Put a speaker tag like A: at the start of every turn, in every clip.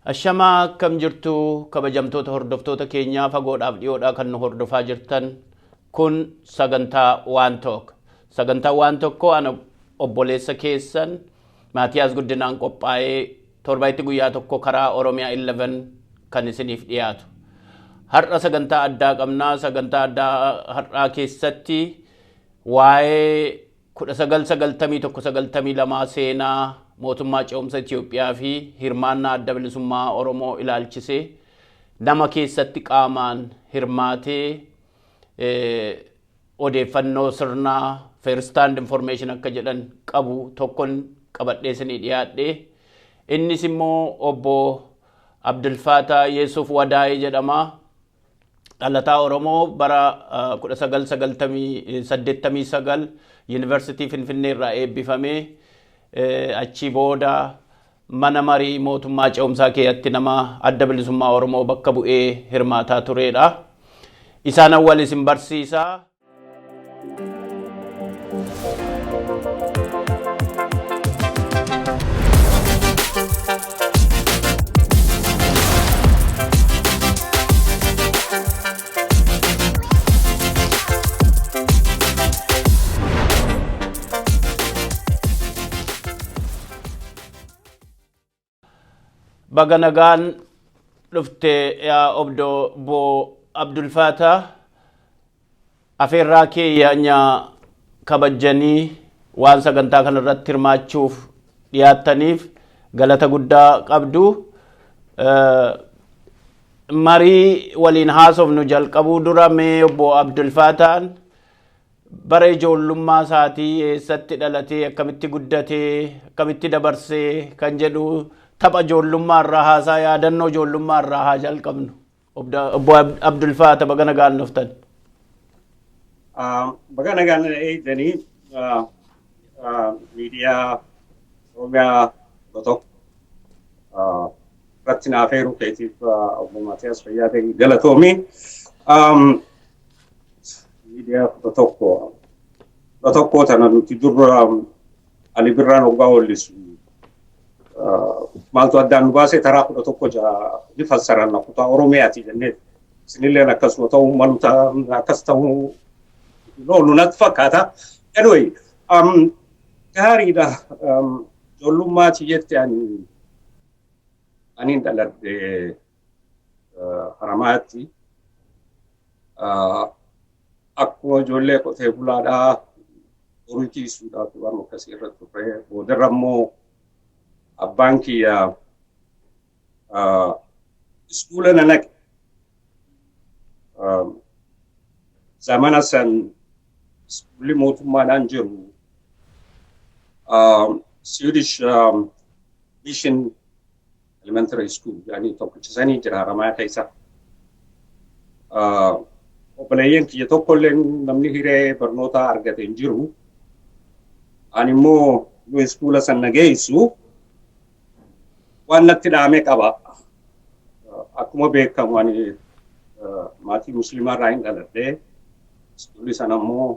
A: Ashama kam jirtu kabajamtoota hordoftoota keenyaa fagoodhaaf dhiyoodhaa kan nu hordofaa jirtan kun sagantaa waan tokko sagantaa waan tokko ana obboleessa keessan Maatiyaas Guddinaan qophaa'ee torbaitti guyyaa tokko karaa Oromiyaa 11 kan isiniif dhiyaatu. Har'a sagantaa addaa qabnaa. Sagantaa addaa har'aa keessatti waa'ee 1991-92 seenaa mootummaa ce'umsa Itoophiyaa fi hirmaannaa adda bilisummaa Oromoo ilaalchisee nama keessatti qaamaan hirmaatee odeeffannoo sirnaa first hand information akka jedhan qabu tokkon qabadhee isinii dhiyaadhe. Innis immoo obbo Abdulfatah Yusuf Wadaay jedhama. Dhalataa Oromoo bara 1989 Yuunivarsiitii Finfinnee irraa eebbifamee achi booda mana marii mootummaa ce'umsaa keessatti nama adda bilisummaa Oromoo bakka bu'ee hirmaataa turedha. Isaan awwal isin barsiisaa. Baganagaan dhufte yaa obbo Abdulfatah afeerraa keenya kabajanii waan sagantaa kana irratti hirmaachuuf dhiyaattaniif galata guddaa qabdu. Marii waliin haasofnu jalqabuu dura mee obbo Abdulfatah bara ijoollummaa isaatii eessatti dhalatee akkamitti guddatee akkamitti dabarsee kan jedhu tapha ijoollummaa irraa haasaa yaadannoo ijoollummaa irraa haa jalqabnu. Obbo Abdulfatah baganagaan dhuftan.
B: Baganagaan eegdanii miidiyaa Oromiyaa tokko irratti naaf heeruu keetiif obbo Maatiyaas fayyaa ta'e galatoomii. Miidiyaa tokko tana nuti dura Ali Birraan hoggaa hollisu maaltu addaan nu baasee taraa 11 ni fassaran kutaa Oromiyaati jennee isinilleen akkasuma ta'uu malu akkas ta'uu loolu natti fakkaata. Anyway, gaariidha. Ijoollummaati jette ani dhaladhe Haramaatti. Akkuma ijoollee qotee bulaadhaa horii tiisuudhaaf waan akkasii irratti turre boodarra immoo abbaan kiyya iskuula na naqe. Zamana san iskuulli mootummaadhaan jiru Swedish Mission Elementary School yaani tokkichisanii jira Haramaa keessa. Obboleeyyan kiyya tokkollee namni hiree barnootaa argate hin jiru. Ani immoo yoo iskuula san na geessu waan natti dhaame qaba. Akkuma beekamu ani maatii musliimaa irraa hin dhaladhe. Iskuulli sana immoo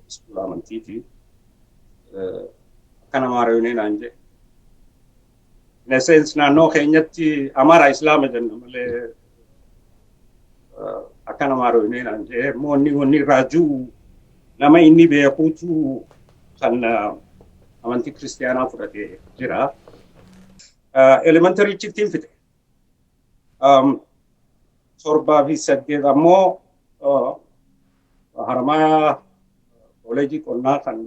B: iskuula amantiiti. Akka nama Arayoonee naan jedhe. In a sense naannoo keenyatti Amaaraa Islaama jenna malee akka nama Arayoonee naan jedhe. Moonni raajuu nama inni beekuutu kan amantii kiristaanaa fudhatee jira. Elementary chittiin fite. 7 fi 8 ammoo Haramaa Kolleejii qonnaa kan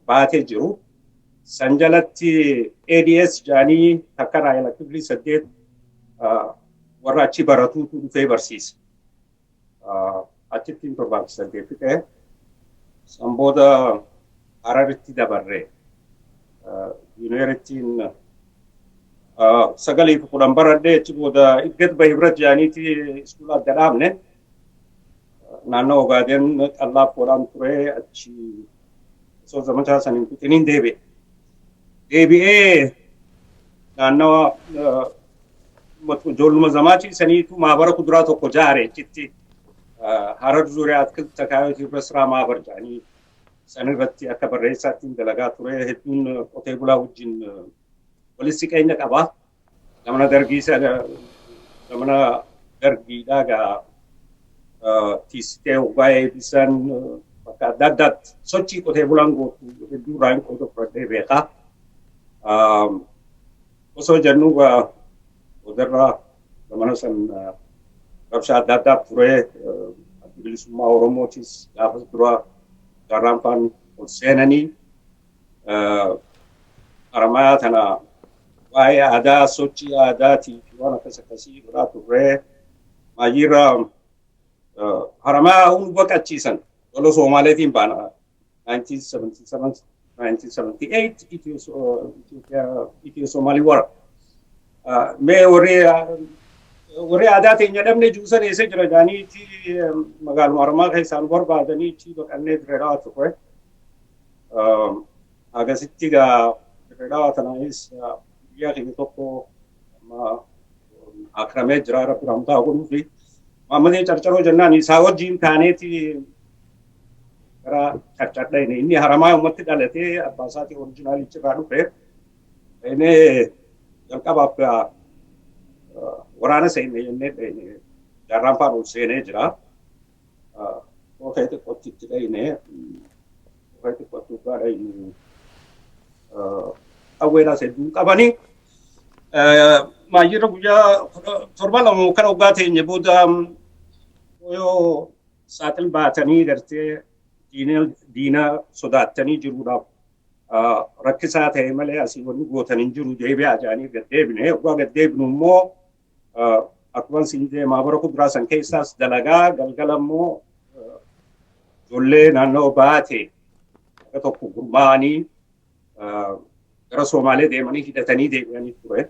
B: baatee jiru. San jalatti ADS jaanii takka relatively 8 warra achi baratuutu dhufee barsiisa. Achittiin 7 fi 8 fite. San booda Hararitti dabarree. Yuunivarsiitiin 9 baradhee achi booda Idgat Bahibrat jaaniiti iskuula adda dhaabne. naannoo Ogaadeen qallaaf qoraan ture achi osoo zamachaa san hin fixiniin deebi'ee naannoo ijoolluma zamachiisaniitu maabara kuduraa tokko jaare achitti Harar Zuuriyaa Atkilta Kaayyotii irra siraa maabar jedhanii san irratti akka barreessaatti dalagaa ture hedduun qotee bulaa wajjin walitti siqeenya qaba. Gamana dargiidhaa gaa tiisitee waa'ee bisaan bakka adda addaatti sochii qotee bulaan gootu hedduu irraa hin qooda fudhadhee beekaa. Osoo jennu odarraa gamana san rabshaa adda addaa ture bilisummaa Oromootis gaafas dura jaarraan faan ol seenanii Haramayaa tana waa'ee aadaa sochii aadaatii fi waan akkas akkasii godhaa turre maayiirra Haramayaa hundi baqachiisan lola Soomaaleetiin baana 1977 1978 Itiyoo Soomaalii wara. Mee warri aadaa teenya dhabne juusan eessa jira jaaniiti magaaluma Haramaa keessaan barbaadanii itti baqannee direedhaa turre. Agasitti gaa direedhaa tanaanis biyya keenya tokko akramee jira rabbi ramtaa godhuu fi Maammadee Carcaroo jennaan isaa wajjin taaneeti gara Carcadha inni Haramaa ummatti dhalatee abbaa isaatii orijinaalichi irraa dhufe. Inni jalqabaaf waraana seenne jennee jaarraan faan ol seenee jira. Oofee xiqqootti itti dhayne oofee xiqqootti dhugaa dhayne qawweedhaas hedduu qabanii. Maayiirra guyyaa torba lama kan waggaa teenye booda yoo saaxil baatanii gartee diina sodaattanii jiruudhaaf rakkisaa ta'e malee asii wanni gootan hin jiru deebi'aa jedhanii gad deebine. Waggaa gad deebinu immoo akkuma siin deemaa bara kuduraa san keessaas dalagaa galgala immoo ijoollee naannoo baate akka tokko gurmaa'anii gara Soomaalee deemanii hidhatanii deebi'anii ture.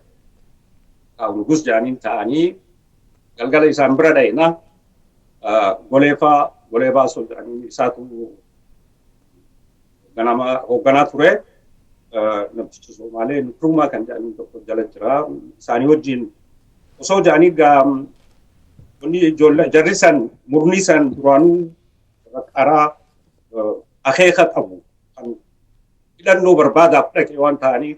B: Nugus jedhaniin ta'anii galgala isaan bira dhayna goleefaa sol jedhanii isaatu ganama hoogganaa ture. Namtichi Soomaalee Nukrumaa kan jedhanii tokko jala jira. Isaanii wajjin osoo jedhanii jarri san murni san duraanuu qaraa akeeka qabu kan hidhannoo barbaadaaf dhaqee waan ta'aniif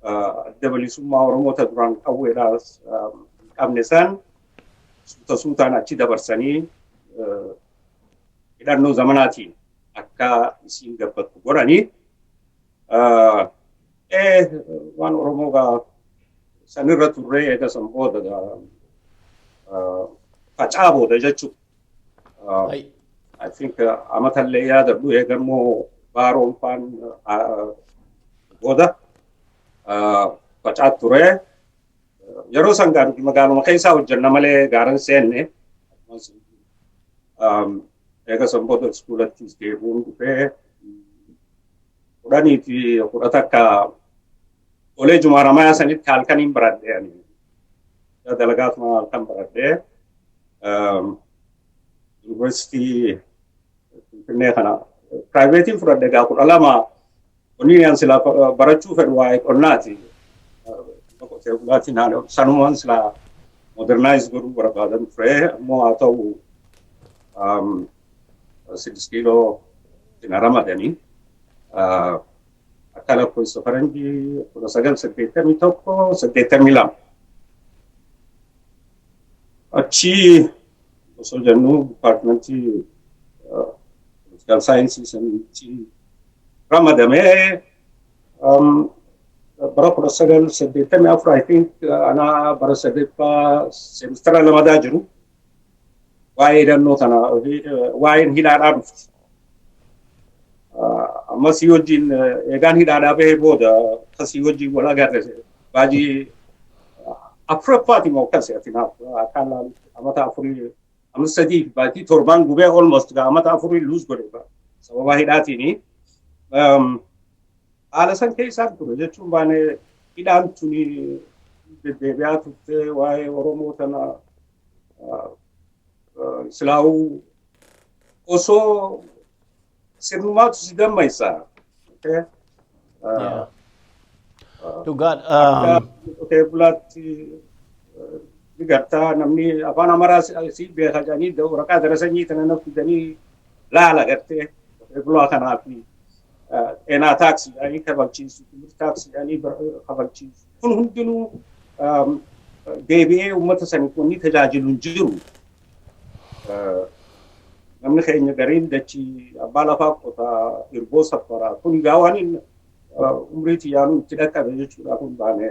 B: adda bilisummaa Oromoota duraan qawweedhaas qabne san suutaan achi dabarsanii hidhannoo zamanaatiin akka isiin gabbattu godhanii waan Oromoo gaa sanirra turree eega san booda facaa booda jechuudha. I think amatallee yaadadhu eegammoo baaroon faan booda facaa ture. Yeroo san magaaluma keessaa hojjenna malee gaaran seenne. Eega san booda iskuulattis deebi'uun dhufee kudhanii fi kudha takka koleejuma Haramayaa sanitti halkaniin baradhee dalagaatuma halkan baradhee yuunivarsiitii Finfinnee kana piraayiveetiin fudhadhe gaa 12 qonni sila barachuu fedhu waa'ee qonnaati. Qotee bulaatiin sanumaan sila modernize godhuu barbaadan ture ammoo haa ta'u 6 kiiloo itti ramadanii akka lakkoofsa faranjii 1981 achi osoo jennu dipaartimentii political saayinsii sanitti ramadamee bara 1984 I think ana bara sadeeffaa seemistara lamadaa jiru waa'ee hidhannoo tana waa'een hidhaadhaa dhufti. Ammas wajjin eegaan hidhaadhaa bahee booda akkasii wajjin wal agarre baajii afuraffaati moo akkasii atinaaf akkaan laalu amata afurii amas sadii baajii torbaan gubee almost amata afurii luus godhe sababa hidhaatiini. Haala san keessaan ture jechuun baane hidhaan tuni deddeebi'aa turte waa'ee Oromoo tana silaa'uu osoo sirnumaatu si gammaysa. Okay?
A: Yeah. Dhugaa
B: Qotee bulaatti ni gartaa namni afaan Amaaraa si beeka jedhanii waraqaa darasanii kana na fidanii laala gartee qotee bulaa kanaaf eenaa taaksii jedhanii kabalchiisu, timirti taaksii jedhanii kabalchiisu. Kun hundinuu deebi'ee uummata saniif wanni tajaajilu hin jiru. Namni keenya gariin dachii abbaa lafaa qotaa irboo safaraa kun gaawwan umrii xiyyaanuu itti dhaqqabe jechuudha kun baane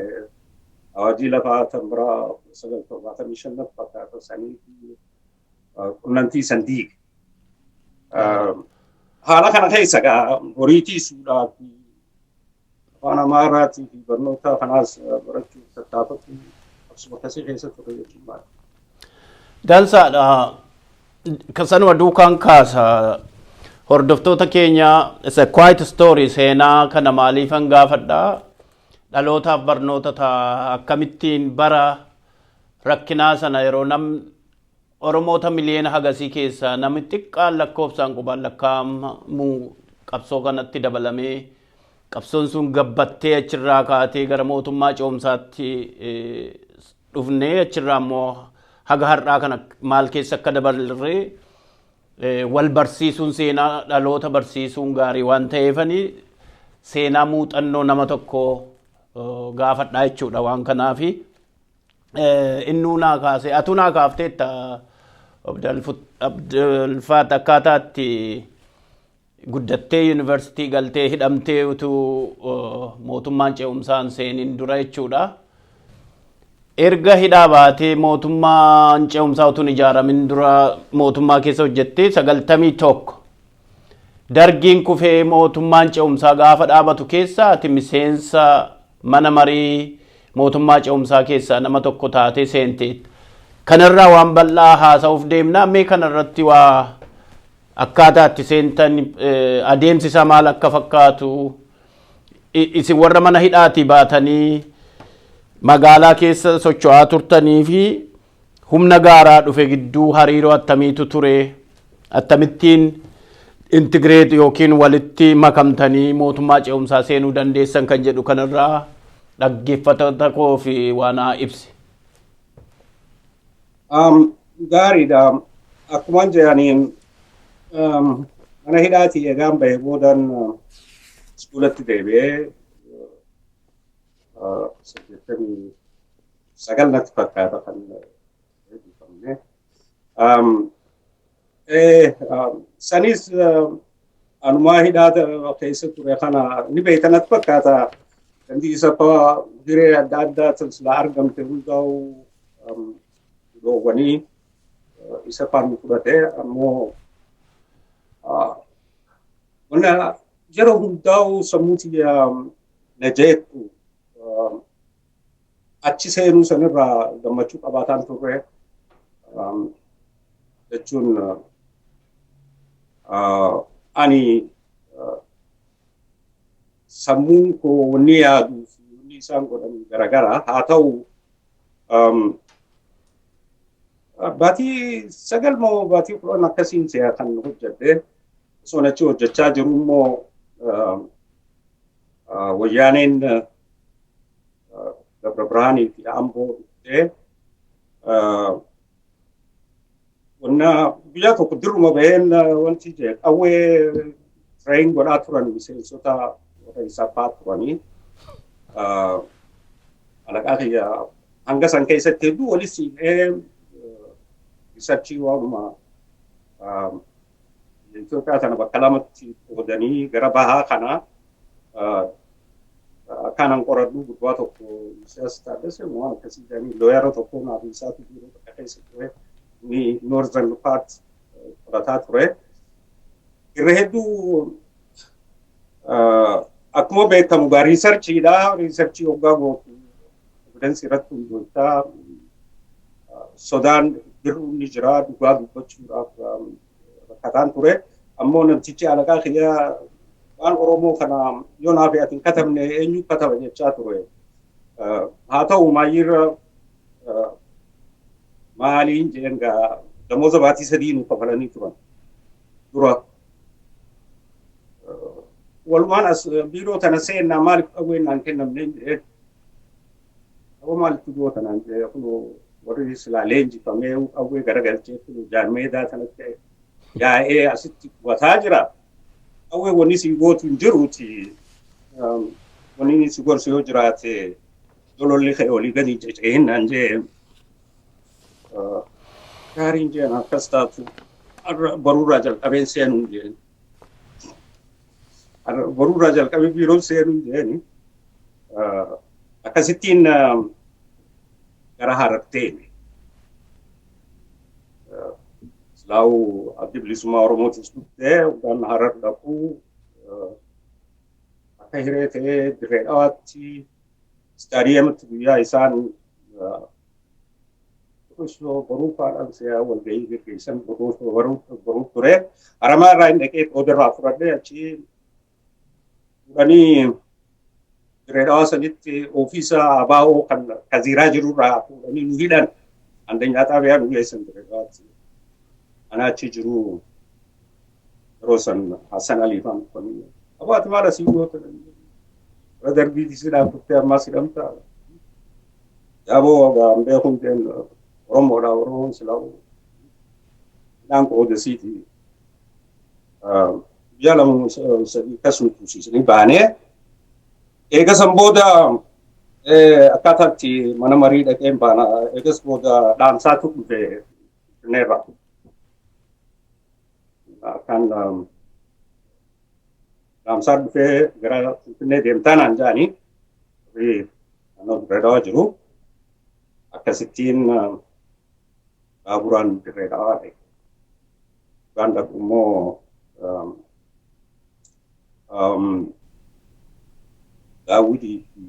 B: awajii lafaa tambiraa 975 fakkaata sanii qunnamtii san diige. Haala kana keessa horii tiisuudhaa fi afaan Amaaraatii fi barnoota kanaas barachuuf tattaafatu akkasuma akkasii keessa ture jechuudha.
A: Dansaadha. Kasanuma duukaan kaasa hordoftoota keenya isa quiet story seenaa kana maaliifan gaafadha dhalootaaf barnoota ta'a akkamittiin bara rakkinaa sana yeroo Oromoota miliyoona hagasii keessa namni xiqqaan lakkoofsaan qubaan lakkaa'amu qabsoo kanatti dabalamee qabsoon sun gabbattee achirraa kaatee gara mootummaa ce'umsaatti dhufnee achirraa immoo haga har'aa kana maal keessa akka dabarre wal barsiisuun seenaa dhaloota barsiisuun gaarii waan ta'eefani seenaa muuxannoo nama tokko gaafadhaa jechuudha waan kanaafi innuu naa kaase atu naa kaafteetta Abdulfaat akkaataatti guddattee yuunivarsiitii galtee hidhamtee utuu mootummaan ce'umsaan seeniin dura jechuudha. Erga hidhaa baatee mootummaan ce'umsaa utuun ijaaramin dura mootummaa keessa hojjettee 91 dargiin kufee mootummaan ce'umsaa gaafa dhaabatu keessa ati miseensa mana marii mootummaa ce'umsaa keessa nama tokko taatee seenteet. Kanarraa waan bal'aa haasa'uuf deemna mee kanarratti waa akkaataatti seentan adeemsi isaa maal akka fakkaatu isin warra mana hidhaatii baatanii magaalaa keessa socho'aa turtanii fi humna gaaraa dhufe gidduu hariiroo attamiitu ture attamittiin intigireet yookiin walitti makamtanii mootummaa ce'umsaa seenuu dandeessan kan jedhu kanarraa dhaggeeffattoota koo fi waan ibsi.
B: Gaariidha. Akkuma jedhaniin mana hidhaatii eegaan bahee boodan iskuulatti deebi'ee 89 natti fakkaata kan eebbifamne. Sanis anumaa hidhaa keessa ture kana ni beektan natti fakkaata. Dantii isa hiree adda addaa silaa argamte hundaa'u doowwanii isa faana fudhatee ammoo wanna yeroo hundaa'u sammuuti na jeetu achi seenuu sanirraa gammachuu qabaataan turre jechuun ani sammuun koo wanni yaaduu fi wanni isaan godhan garagara haa ta'u baatii 9 moo baatii 10 akkasiin se'a kan hojjedhe osoo achi hojjechaa jiru immoo wayyaaneen Dabra Birhaanii fi Amboo dhuftee wanna biyya tokko dirruma baheen wanti jee qawwee train godhaa turan miseensota warra isaafaa turanii alaqaa kiyya hanga san keessatti hedduu walis siinee researchii waanuma Itoophiyaa tana bakka lamatti qoodanii gara bahaa kana kanan qoradhu gurbaa tokko Isaas Taaddasee waan akkasii jedhanii looyara tokko naaf isaatu biiroo bakka keessa ture ni northern part qorataa ture. Irra hedduu akkuma beekamu gaa riisarchiidha. Riisarchii waggaa gootu evidensi irratti hundooftaa sodaan birruun ni jira dhugaa dubbachuudhaaf rakkataan ture. Ammoo namtichi alaqaa kiyyaa waan Oromoo kana yoo naaf atin katabne eenyu kataba jechaa ture. Haa ta'u maayirra maaliin jeengaa damooza baatii 3 nu kafalanii turan. dura walumaan as biiroo tana seennaa maaliif qawweenaan kennamne Aku maal tujuh tanaan jee kun warri silaa leenjifamee qawwee garagalchee kun jaarmeedaa kanatti yaa'ee asitti qubataa jira. Qawwee wanni si gootu hin jiruuti. Wanni si gorsu yoo jiraate lololli ka'e olii gadi ceceennaan jee gaariin jeen akkas taatu baruurraa jalqabeen seenuun jeen. Baruurraa jalqabee biiroon seenuun jeeni. Akkasittiin gara Hararteeni. Silaa'u addi bilisummaa Oromootis dhuftee waan Harar dhaquu akka hiree ta'ee dirree dhawaatti istaadiyeematti guyyaa isaan osoo baruu faadhaan siyaa walgahii gaggeessan baruu ture. Haramaa irraa hin dhaqee qoodarraa fudhadhee achi fudhanii Dirree sanitti ofiisa abaa'oo kan kaziiraa jirurraa fuudhanii nu hidhan andeenyaa xaabiyaa nu geessan dirree dhawaatti. Ana achi jiru yeroo san Hassan Aliifaan uffanni. Abaati maal asii goota irra darbiiti si dhaabbattee ammaas hidhamta. Yaaboo gaambee hundeen Oromoodhaa Oromoon silaa'u hidhaan qoodasiiti. Biyya lama sadii akkasuma tuusiisanii baanee eegas booda akkaataatti mana marii dhaqeen baana eegas booda dhaamsaatu dhufe neerra. Kan dhaamsaa dhufee gara Finfinnee deemtaanaan jedhanii dirree dhawaa jiru. Akkasittiin baaburaan dirree dhawaa dhaqe. Waan dhaqu immoo Daawwitii fi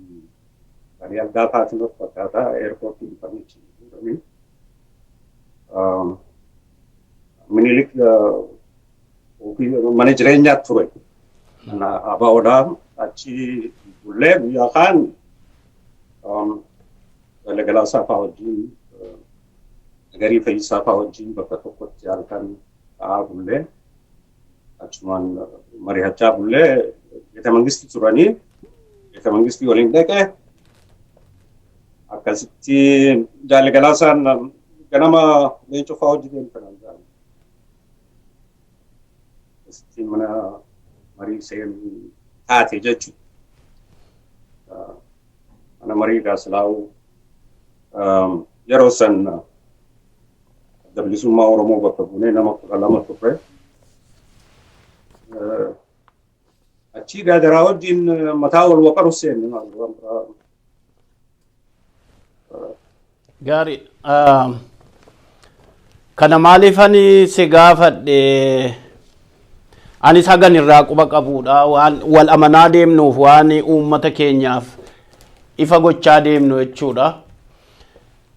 B: kan yaaldaa taasisan fakkaataa eerpoortii dhufanii minilik mana jireenyaa ture. Abaa'oodhaa achi bullee guyyaa kaan galgalaa saafaa wajjin nagarii fayyisaa fa'aa wajjin bakka tokkotti halkan ta'aa bullee achumaan mari'achaa bullee beeta mangistii turanii. Beeta mangistii waliin dhaqee akkasitti jaalgalaa isaan ganama leencoo fa'aa hojjeteen kanaan jedhamu. Akkasitti mana marii seenuu taate jechuudha. Mana marii gaasilaa'uu yeroo san adda bilisummaa Oromoo bakka buunee nama 12 turre. Achi gaadaraa wajjin mataa wal waqaru seenne
A: Gaarii. Kana maaliifani si gaafadhe anis hagan irraa quba qabuudha waan wal amanaa deemnuuf waan uummata keenyaaf ifa gochaa deemnu jechuudha.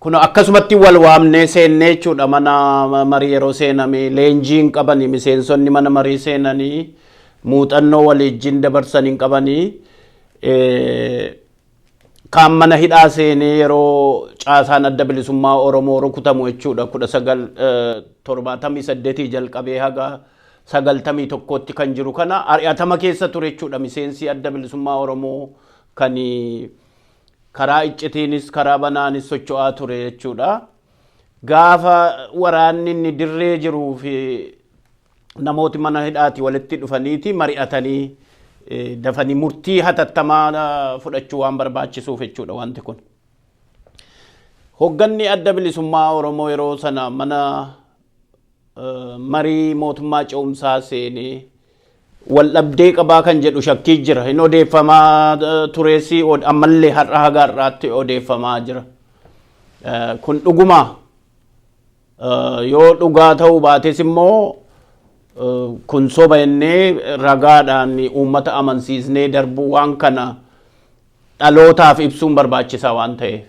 A: Kun akkasumatti wal waamnee seennee jechuudha mana marii yeroo seename leenjiin qabanii miseensonni mana marii seenanii muuxannoo waliin dabarsanii qabanii kan mana hidhaa seenee yeroo caasaan adda bilisummaa Oromoo rukutamu jechuudha 1978 jalqabee haga 91tti kan jiru kana ari'atama keessa ture jechuudha miseensi adda bilisummaa Oromoo kan karaa iccitiinis karaa banaanis socho'aa ture jechuudha. Gaafa waraanni inni dirree jiruu fi namooti mana hidhaati walitti dhufaniiti mari'atanii dafanii murtii hatattamaa fudhachuu waan barbaachisuuf jechuudha wanti kun. Hogganni adda bilisummaa Oromoo yeroo sana mana marii mootummaa ce'umsaa seenee wal dhabdee qabaa kan jedhu shakkii jira. Hin odeeffamaa tureessi ammallee har'a haga har'aatti odeeffamaa jira. Kun dhuguma yoo dhugaa ta'uu baates immoo kun soba jennee ragaadhaan uummata amansiisnee darbuu waan kana dhalootaaf ibsuun barbaachisaa waan ta'eef.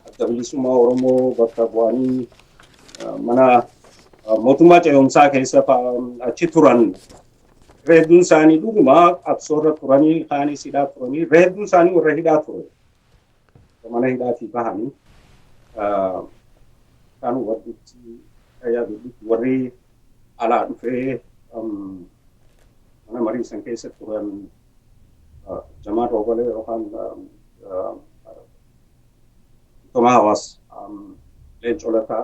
B: Adda bilisummaa Oromoo bakka bu'anii mana mootummaa ce'umsaa keessa achi turan reedduun isaanii dhuguma qabsoorra turanii kaanis hidhaa turanii reedduun isaanii warra hidhaa ture. Mana hidhaatii bahanii kan warri alaa dhufee mana marii san keessatti turan Jamaa Rogolee yookaan Tomaa Hawaas Leencoo Lataa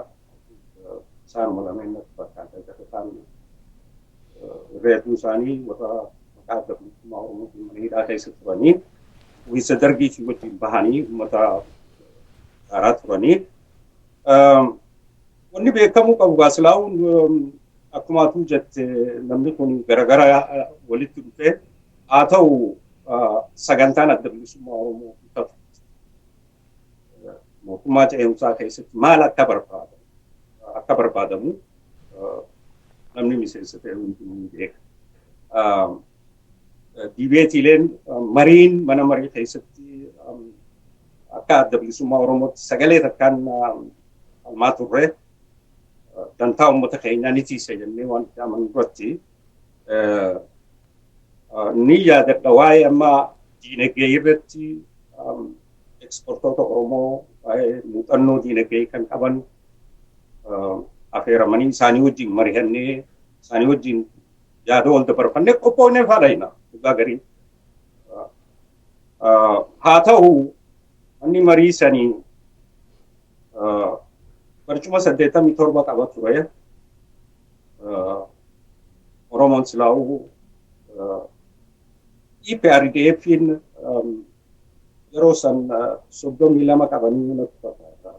B: isaan lameen natti fakkaata isaan reedduu isaanii warra maqaa adda bilisummaa Oromootiin mana hidhaa keessa turanii wiisa dargii fi wajjin bahanii uummata gaaraa turanii. Wanni beekamuu qabu gaasilaa'uun akkuma atuu jette namni kun garagara walitti dhufee haa ta'u sagantaan adda bilisummaa Oromoo ta'u mootummaa ce'umsaa keessatti maal akka barbaadamu namni miseensa ta'e hundi ni beeka. Dibeetiileen mariin mana marii keessatti akka adda bilisummaa Oromootti sagalee takkaan falmaa turre dantaa uummata keenyaa ni tiise jennee waan itti amanu duratti ni yaadadha waa'ee amma diinagdee irratti ekspoortoota Oromoo waa'ee muuxannoo diinagdee kan qaban affeeramanii isaanii wajjin mari'annee isaanii wajjin yaada wal dabarfannee qophoonnee faadhayna dhugaa garii. Haa ta'u manni marii sanii barcuma 87 qaba ture. Oromoon silaa'uu EPRDF'n yeroo san 32 qabanii natti fakkaata.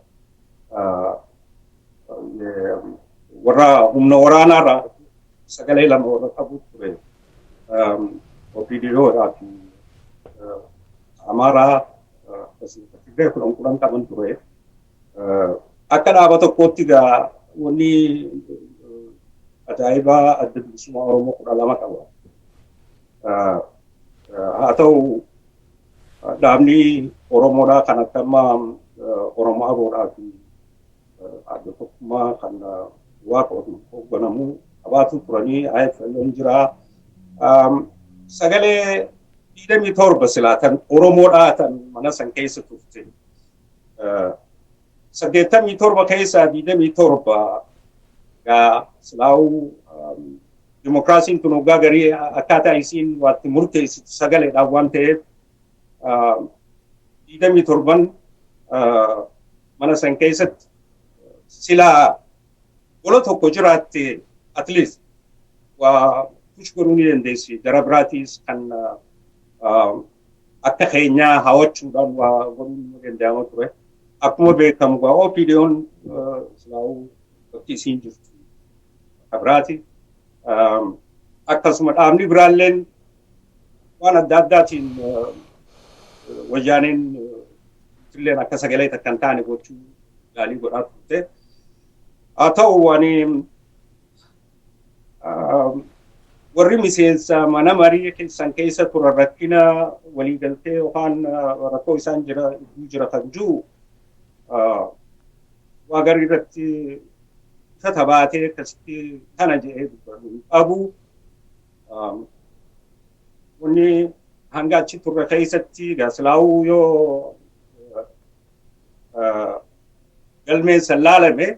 B: Warra humna waraanaarraa sagalee 2 warra qabu ture. OPDOdhaa fi Amaaraa Tigree 10 qaban ture. Akka dhaaba tokkootti egaa wanni ajaa'ibaa adda bilisummaa Oromoo 12 qaba. Haa ta'u dhaabni Oromoodhaa kan akka amma Oromoo Aboodhaa fi adda tokkummaa kan waaqa hoogganamu qabaatu turanii AFL'n jira. Sagalee 27 silaatan Oromoodhaa tan mana san keessa turte. 87 keessaa 27 gaa silaa'uu dimokiraasiin kun waggaa garii akkaataa isiin waatti murteessitu sagaleedhaan waan ta'eef 27 mana san keessatti silaa gola tokko jiraatte at least waa push godhuu ni dandeessi. Gara biraatiis kan akka keenyaa hawwachuudhaan waa godhuu ni danda'ama ture. Akkuma beekamu gaa OPDO'n silaa'uu bakki isiin jirtu akka biraati. Akkasuma dhaabni biraalleen waan adda addaatiin wayyaaneen illeen akka sagalee takka hin taane gochuu yaalii godhaa turte. Haa ta'u waan warri miseensa mana marii keessan keessa turan rakkina waliigaltee yookaan rakkoo isaan jira kan jiru waa garii irratti ifa tabaatee akkasitti kana jedhee qabu. Wanni hanga achi turre keessatti gaasilaa'uu yoo galmeen laalame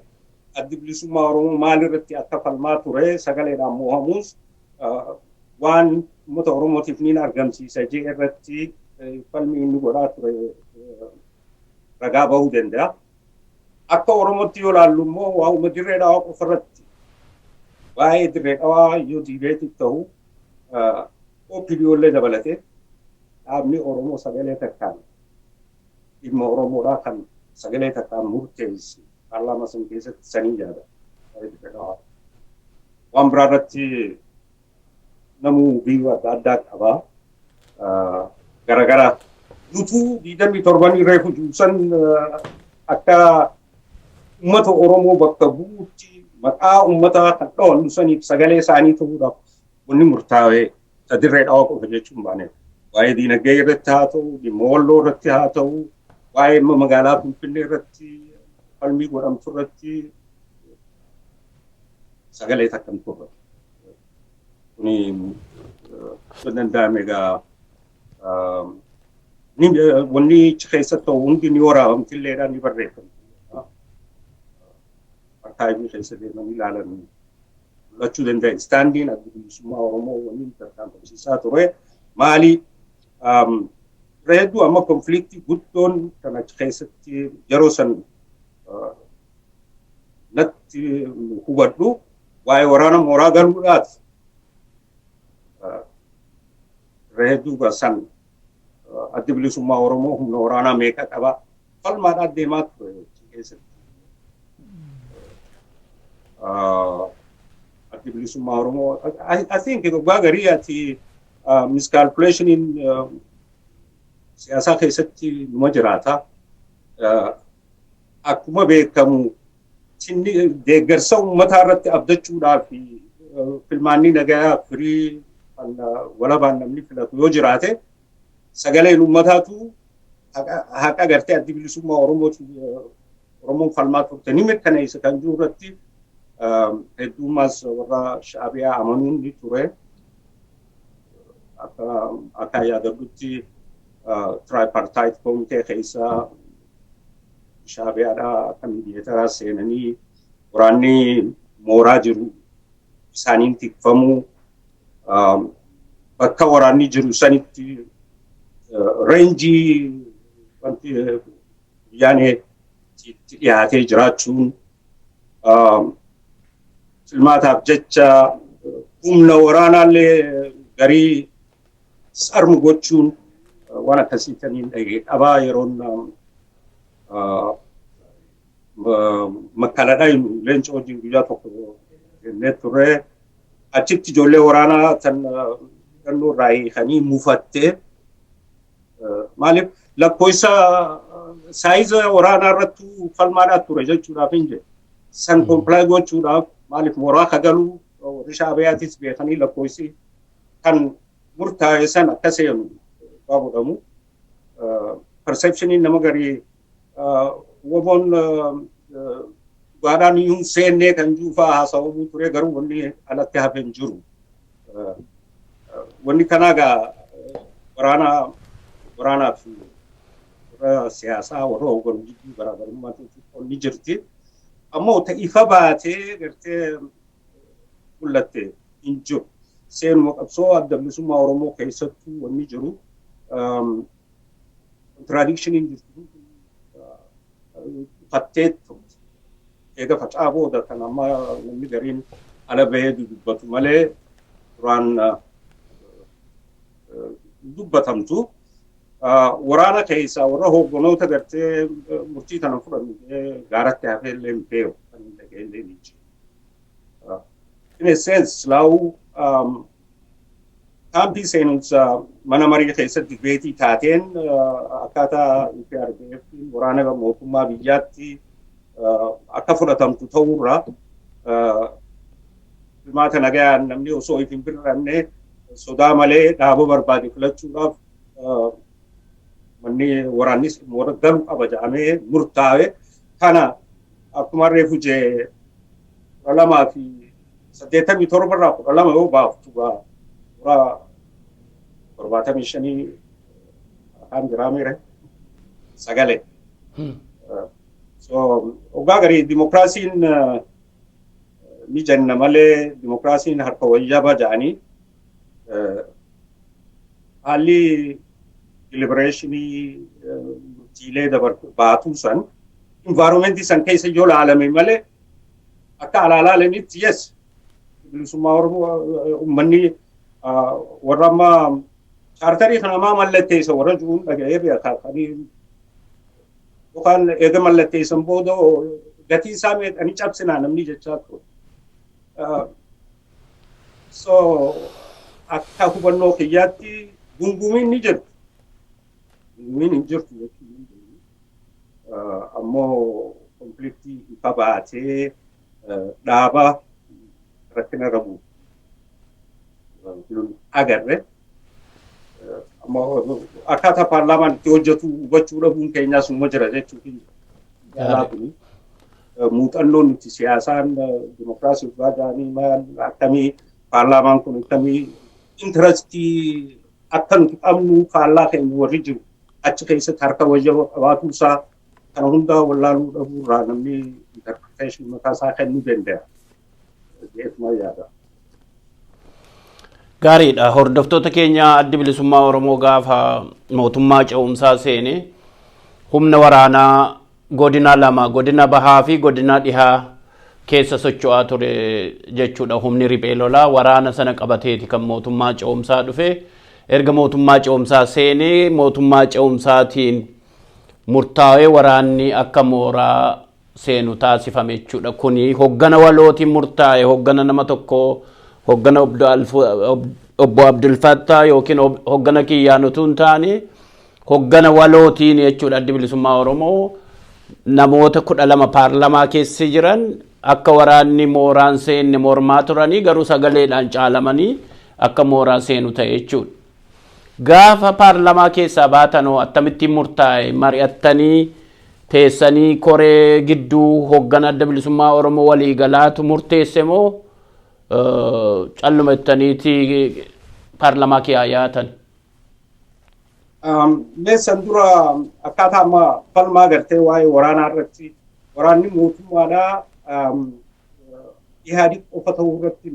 B: addi bilisummaa Oromoo maal irratti akka falmaa ture sagaleedhaan mo'amuus waan uummata Oromootiif ni argamsiisa jee irratti falmi inni godhaa ture ragaa bahuu danda'a. Akka Oromootti yoo laallu immoo waa'uma dirree dhawaa qofa irratti waa'ee dirree dhawaa yoo diibeetiif ta'u OPDO'llee dabalatee dhaabni Oromoo sagalee takkaan dhimma Oromoodhaa kan sagalee takkaan murteessu paarlaamaa san keessatti sanii yaada. Waan biraa irratti namuu biyyoo adda addaa qabaa. Garagara nutuu 27 reefu juusan akka uummata Oromoo bakka bu'uutti maqaa uummataa kan dhawannu saniif sagalee isaanii ta'uudhaaf wanni murtaa'ee dirree dhawaa qofa jechuun baane. Waa'ee diinagdee irratti haa ta'u, dhimma walloo irratti haa ta'u, waa'ee magaalaa Finfinnee irratti falmii godhamtu irratti sagalee takka hin turre. Kuni danda'ame egaa wanni achi keessatti ta'u hundi ni waraabamti illeedhaan ni barreeffamti. Arkaayivii keessa deemanii ilaalan lachuu danda'a. Istaandiin adda bilisummaa Oromoo waliin tarkaanfachiisaa ture. Maali reedduu amma konfliktii guddoon kan achi keessatti yeroo san natti hubadhu waa'ee waraana mooraa galuudhaati. Reedduu san adda bilisummaa Oromoo humna waraanaa meeqa qaba falmaadhaan deemaa ture keessatti. Adda bilisummaa Oromoo I think dhugaa garii ati miscalculation in siyaasaa keessatti numa jiraata. Akkuma beekamu deeggarsa uummataa irratti abdachuudhaaf filmaanni nagayaa firii walabaan namni filatu yoo jiraate sagaleen uummataatu haqa gartee adda bilisummaa Oromoon falmaa turte ni mirkaneessa kan jiru irratti hedduummaas warra Shaabiyaa amanuun ni ture. Akka yaadadutti tripartite komitee keessa Shaabiyaadhaa akka miidiyeetaa seenanii waraanni mooraa jiru isaaniin tikfamuu bakka waraanni jiru sanitti reenjii wanti biyyaanee dhiyaatee jiraachuun filmaataaf jecha humna waraanaallee garii sarmu gochuun waan akkasiitaniin dhagee qabaa yeroon makkaladhaa leenca wajjin guyyaa tokko jennee turre achitti ijoollee waraanaa tan gannoo irraa hiikanii mufattee maaliif lakkoofsa saayiza waraanaa irratti falmaadhaa ture jechuudhaaf hin jedhe san kompilaay gochuudhaaf maaliif mooraa kagaluu warri Shaabiyaatis beekanii lakkoofsi kan murtaa'e san akka seenu godhamu perceptioniin nama garii waboon dhugaadhaan iyyuu seennee kan juufaa haasawamuu ture garuu wanni alatti hafee hin jiru. Wanni kanaagaa waraanaa fi warra siyaasaa warra hoogganuu jidduu garaagarummaa ni jirti. Ammoo ifa baatee gartee mul'atte hin jiru. Seenuma qabsoo adda bilisummaa Oromoo keessattuu wanni jiru contradictioniin jirtu fatteettu eega facaa booda kan amma namni gariin ala bahee dubbatu malee duraan dubbatamtu waraana keessaa warra hoogganoota gartee murtii kana fudhannu gaaratti hafee illee hin beeku kan hin dhagee illee ni jiru. In a sense laa'uu kaampii seenumsa mana marii keessatti beetii taateen akkaataa itti argeef waraana mootummaa biyyaatti akka fudhatamtu ta'uurra filmaata nagayaan namni osoo hin birranne sodaa malee dhaaba barbaade filachuudhaaf manni waraannis mooraa galuu qaba jedhamee murtaa'e kana akkuma reefu jee 2087 irraa 12 yoo baaftu warra 75 kan jiraamire sagalee. So ogaa garii dimokiraasiin ni jenna malee dimokiraasiin harka wayyaba jedhanii haalli deliberationii murtiilee baatuu san environmentii san keessa yoo ilaalame malee akka alaalaalanitti yes bilisummaa Oromoo uummanni warra amma chaartarii kanamaa mallatteessa warra jiruun dhaga'ee beekaa yookaan eega mallatteessan booda gatii isaa meeqanii cabsinaa namni jechaa ture. So akka hubannoo kiyyaatti gungumiin ni jirtu. Gungumiin hin jirtu jechuun ammoo konfliktii ifa baatee dhaaba rakkina qabu agarre. Akkaataa paarlaamaan itti hojjetu hubachuu dhabuun keenyaasuma jira jechuun muuxannoon nuti siyaasaan dimokiraasii barbaadanii maal akkamii paarlaamaan kun akkamii intarastii akka nuti qabnu faallaa keenya warri jiru achi keessatti harka wayya qabaatuu isaa kana hundaa wallaaluu dhabuurraa namni interpretation mataa isaa kennuu danda'a. jeetuma yaada.
A: Gaariidha. Hordoftoota keenya addi bilisummaa Oromoo gaafa mootummaa ce'umsaa seene humna waraanaa godina lama, godina bahaa fi godina dhihaa keessa socho'aa ture jechuudha. Humni riphee lolaa waraana sana qabateeti kan mootummaa ce'umsaa dhufe. Erga mootummaa ce'umsaa seenee mootummaa ce'umsaatiin murtaa'ee waraanni akka mooraa seenu taasifame jechuudha. Kuni hoggana walootiin murtaa'e, hoggana nama tokko, hoggana obbo Abdul Fattah yookiin hoggana kiyyaan utuu hin taane hoggana walootiin jechuudha. Addi bilisummaa Oromoo namoota 12 paarlamaa keessa jiran akka waraanni mooraan seenne mormaa turanii garuu sagaleedhaan caalamanii akka mooraa seenu ta'e jechuudha. Gaafa paarlamaa keessaa baatanoo akkamittiin murtaa'e mari'attanii teessanii koree gidduu hoggana adda bilisummaa Oromoo walii galaatu murteesse moo calluma ittaniiti paarlamaa kee yaatan?
B: Meeshaan dura akkaataa amma falmaa gartee waa'ee waraanaa irratti waraanni mootummaadhaa Ihaadig qofa ta'uu irratti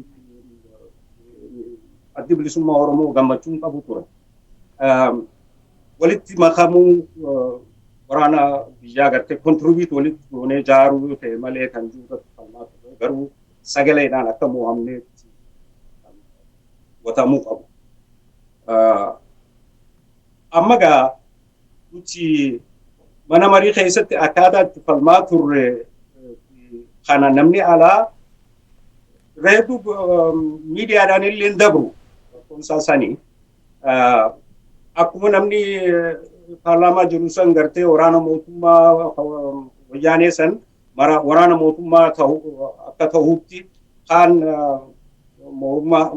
B: addi bilisummaa Oromoo gammachuun qabu ture. Walitti makamuu waraana biyyaa gartee kontribuut walitti goonee ijaaruu ta'e malee kan jiru irratti falmaa ture. Garuu sagaleedhaan akka mo'amneetti watamuu qabu. Amma gaa nuti mana marii keessatti akkaataa itti falmaa turre kana namni alaa reedu miidiyaadhaan illee hin dabru kunuunsaa sanii akkuma namni paarlaamaa jiru san gartee waraana mootummaa wayyaanee san waraana mootummaa akka ta'uutti kaan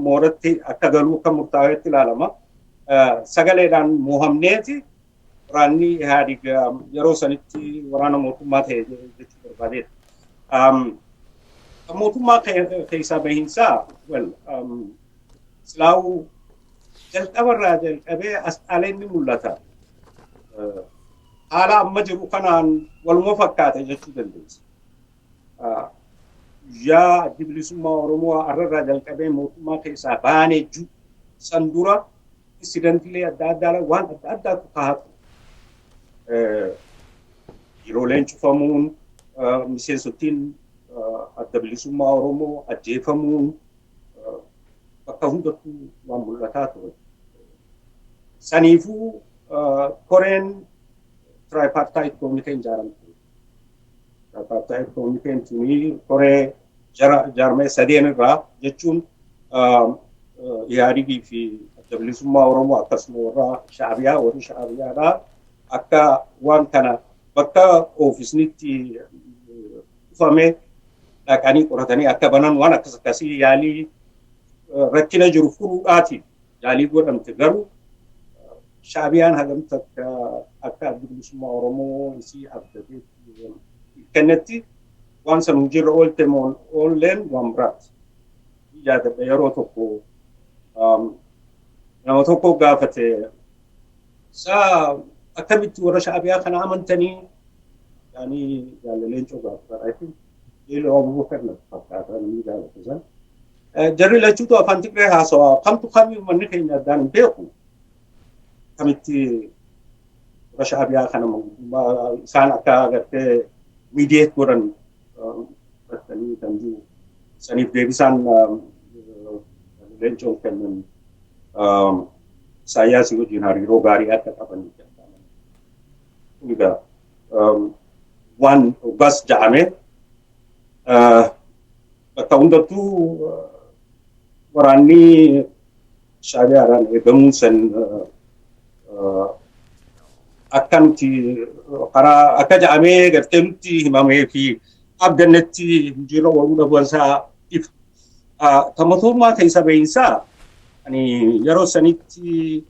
B: mooratti akka galuu akka murtaa'etti ilaalama. Sagaleedhaan mo'amneeti waraanni Ihaadig yeroo sanitti waraana mootummaa ta'e jechuu barbaadeedha. Mootummaa keessaa bahiinsaa silaa'u jalqabarraa jalqabee asxaaleen ni mul'ata. Haala amma jiru kanaan waluma fakkaata jechuu dandeessa. Yaa addi bilisummaa Oromoo har'arraa jalqabee mootummaa keessaa baanee jiru san dura insidantiilee adda addaa waan adda addaatu kaa'atu. Yerooleen cufamuun miseensottiin adda bilisummaa Oromoo ajjeefamuun bakka hundattuu waan mul'ataa ture. Saniifuu koreen tripartite committee ijaaramte. Tripartite committee tuni koree jaarmee sadeen irraa jechuun Ihaadigii fi adda bilisummaa Oromoo akkasuma warra Sha'abiyaadhaa akka waan kana bakka oofisnitti dhufame dhaqanii qoratanii akka banan waan akkasii yaalii rakkina jiru furuudhaati yaalii godhamte. Garuu Sha'abiyaan hagamta akka adda bilisummaa Oromoo isii abdatee kennetti waan san hojiirra oolleen waan biraati. Yaadadha yeroo tokko nama tokko gaafate akkamitti warra Sha'abiyaa kana amantanii yaanii jaallaleen gaafata. Iloo Abubakar na fakkaata namni gaafate san. Jarri lachuutu afaan Tigree haasawaa kamtu kamii uummanni keenya addaan hin beeku. Kamitti warra Sha'abiyaa kana isaan akka agartee miidiyeet godhan battanii kan jiru. Saniif deebisaan leencoon kennan Isaayyaasii wajjin hariiroo gaarii akka qaban egaa waan bas ja'ame bakka hundattuu waraanni Sha'abiyaadhaan eegamuun san akka nuti karaa akka ja'amee gartee nutti himamee fi abdannetti hojiirra ooluu dhabuunsaa ifa. Mootummaa keessa bahiinsaa yeroo sanitti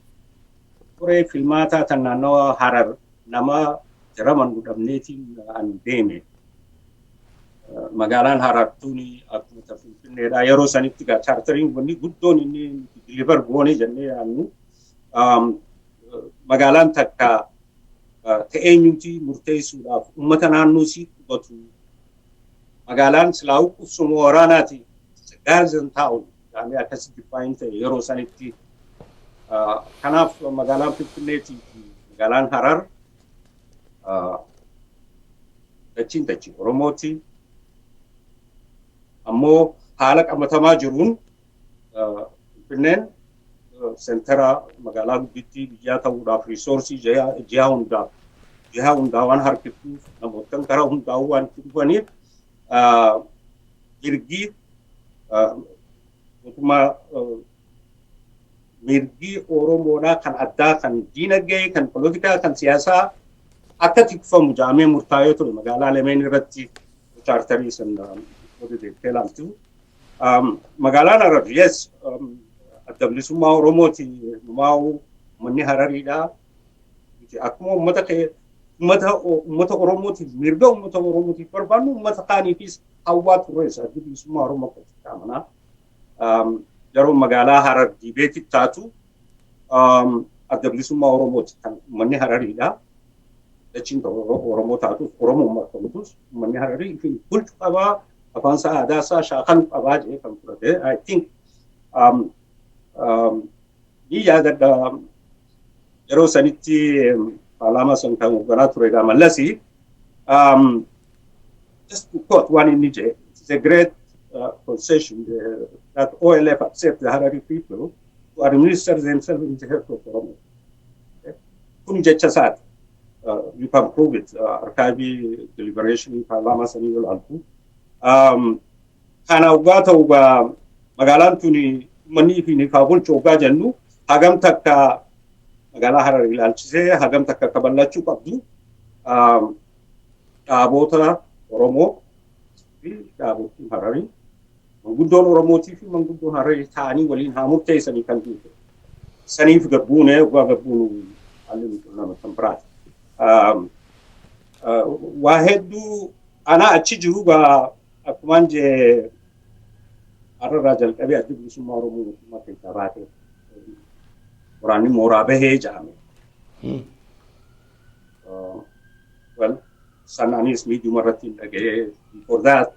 B: koree filmaataa tan naannawa Harar nama jiraman gudhamneetiin an deeme. Magaalaan Harartuun akkuma Finfinneedha. Yeroo sanitti chaartariin wanni guddoon inni dilibar goone jennee yaannu magaalaan takka ta'eenyuti murteessuudhaaf uummata naannoo sii qubatu magaalaan silaa'u qubsuma waraanaati gaazan taa'u jedhamee akkasitti faayin ta'e yeroo sanitti kanaaf magaalaan Finfinneetii fi magaalaan Harar dachii Oromooti. Ammoo haala qabatamaa jiruun Finfinneen seentara magaalaa guddittii biyyaa ta'uudhaaf riisoorsii jihaa hundaa waan harkiftuuf namoota karaa hundaa waan itti dhufaniif mirgi Oromoodhaa kan addaa kan diinagdee kan poolitikaa kan siyaasaa akka tikfamu jaamee murtaa'ee ture magaalaa lameen irratti chaartarii sana deettee ilaaltu. Magaalaan Harar yes adda bilisummaa Oromooti numaa'u uummanni Harariidhaa. Akkuma uummata Oromootiif mirga uummata Oromootiif barbaannu uummata kaaniifis hawwaa turreessa adda bilisummaa Oromoo keessatti amanaa. Yeroo magaalaa Harar diibeetti taatu adda bilisummaa Oromooti kan uummanni Harariidhaa. Dachiin Oromoo taatuuf Oromoo marfamutus uummanni Hararii fi bulchu qabaa afaan isaa aadaa isaa shaakaluu qabaa jedhee kan fudhate. I think ni yaadadha yeroo sanitti paarlaamaa san kan hoogganaa turedha Mallasi. Just to quote one in Niger, it's a great concession that OLF accept the Harari people to administer themselves in the heart of Oromo. Kun jecha isaati. You can prove it. Archive deliberation paarlaamaa sanii ilaaltu. Kana waggaa ta'u magaalaan tuni uummanni fi ni bulchu waggaa jennu hagam takka magaalaa Harar ilaalchisee hagam takka kaballachuu qabdu dhaabota Oromoo fi dhaabotni Hararii manguddoon Oromootii fi manguddoon Hararii ta'anii waliin haa murteessanii kan jiru. Saniif gabbuunee waggaa gabbuunu haalli nuti nama kan biraati. Waa hedduu anaa achi jiru akkumaan jee Hararraa jalqabee adda bilisummaa Oromoo mootummaa keessaa baatee waraanni mooraa bahee jedhame. Well, sanaanis miidiyuma irratti hin dhaga'ee for that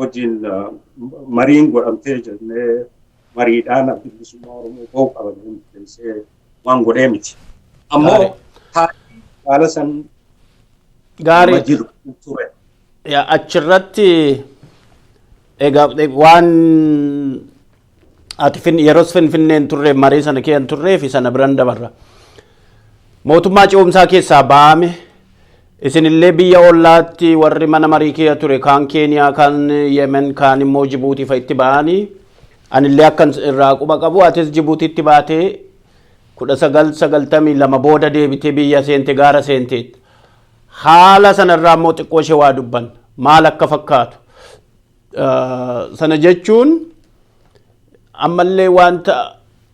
B: wajjin mariin godhamtee jennee mariidhaan adda bilisummaa Oromoo bahu qabatee murteessee waan godhee miti. Ammoo haala san
A: gaarii
B: jiru ture.
A: Achirratti egaa waan ati yeroos Finfinneen turre marii sana keessa turree fi sana biran dabarra. Mootummaa ce'umsaa keessaa ba'ame isinillee biyya ollaatti warri mana marii keessa ture kaan Keeniyaa kaan Yemen kaan immoo Jibuutii fa'a itti ba'anii anillee akkan irraa quba qabu atis Jibuutiitti baatee 1992 booda deebitee biyya seente gaara seenteetti. Haala sanarraa immoo xiqqoo ishee waa dubban maal akka fakkaatu. Sana jechuun ammallee wanta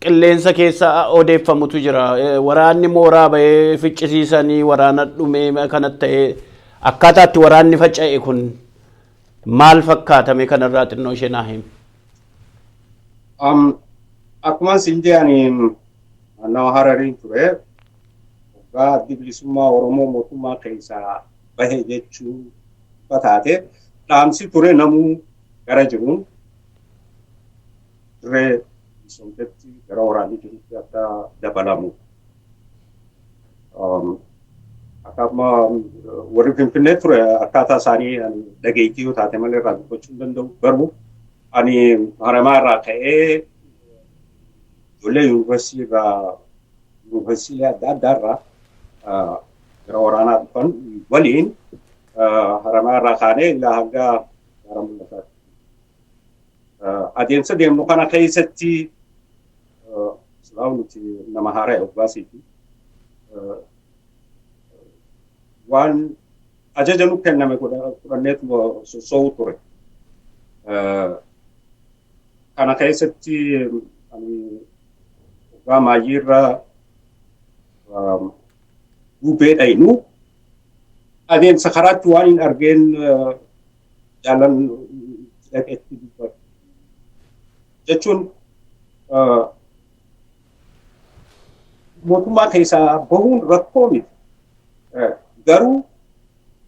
A: qilleensa keessa odeeffamutu jira. Waraanni mooraa bahee ficcisiisanii waraana dhumee kanatti ta'ee akkaataatti waraanni faca'e kun maal fakkaatame kanarraa xinnoo ishee naa himi.
B: Akkuma siin jedhani naannoo Harariin ture. Adda bilisummaa Oromoo mootummaa keessaa bahee jechuu taate dhaamsi ture namuu gara jiruun dirree misoomtetti gara waraanii jirutti akka dabalamu. Akkuma warri Finfinnee ture akkaataa isaanii dhageettii yoo taate malee irraa dubbachuu hin danda'u. Garuu ani haramaa irraa ka'ee ijoollee yuunivarsiitii adda addaa irraa gara waraanaa dhufan waliin haramaa irraa kaanee ilaa hanga gara mul'ataatti. Adeemsa deemnu kana keessatti silaa nuti nama haaraa Obbaasiiti. Waan ajaja nu kenname fudhanneetu soso'uu ture. Kana keessatti waggaa maayyiirra gubee dhaynu adeemsa karaatti waan hin argeen jaalan dhaqeetti dubbatu. Jechuun mootummaa keessaa bahuun rakkoo miti. Garuu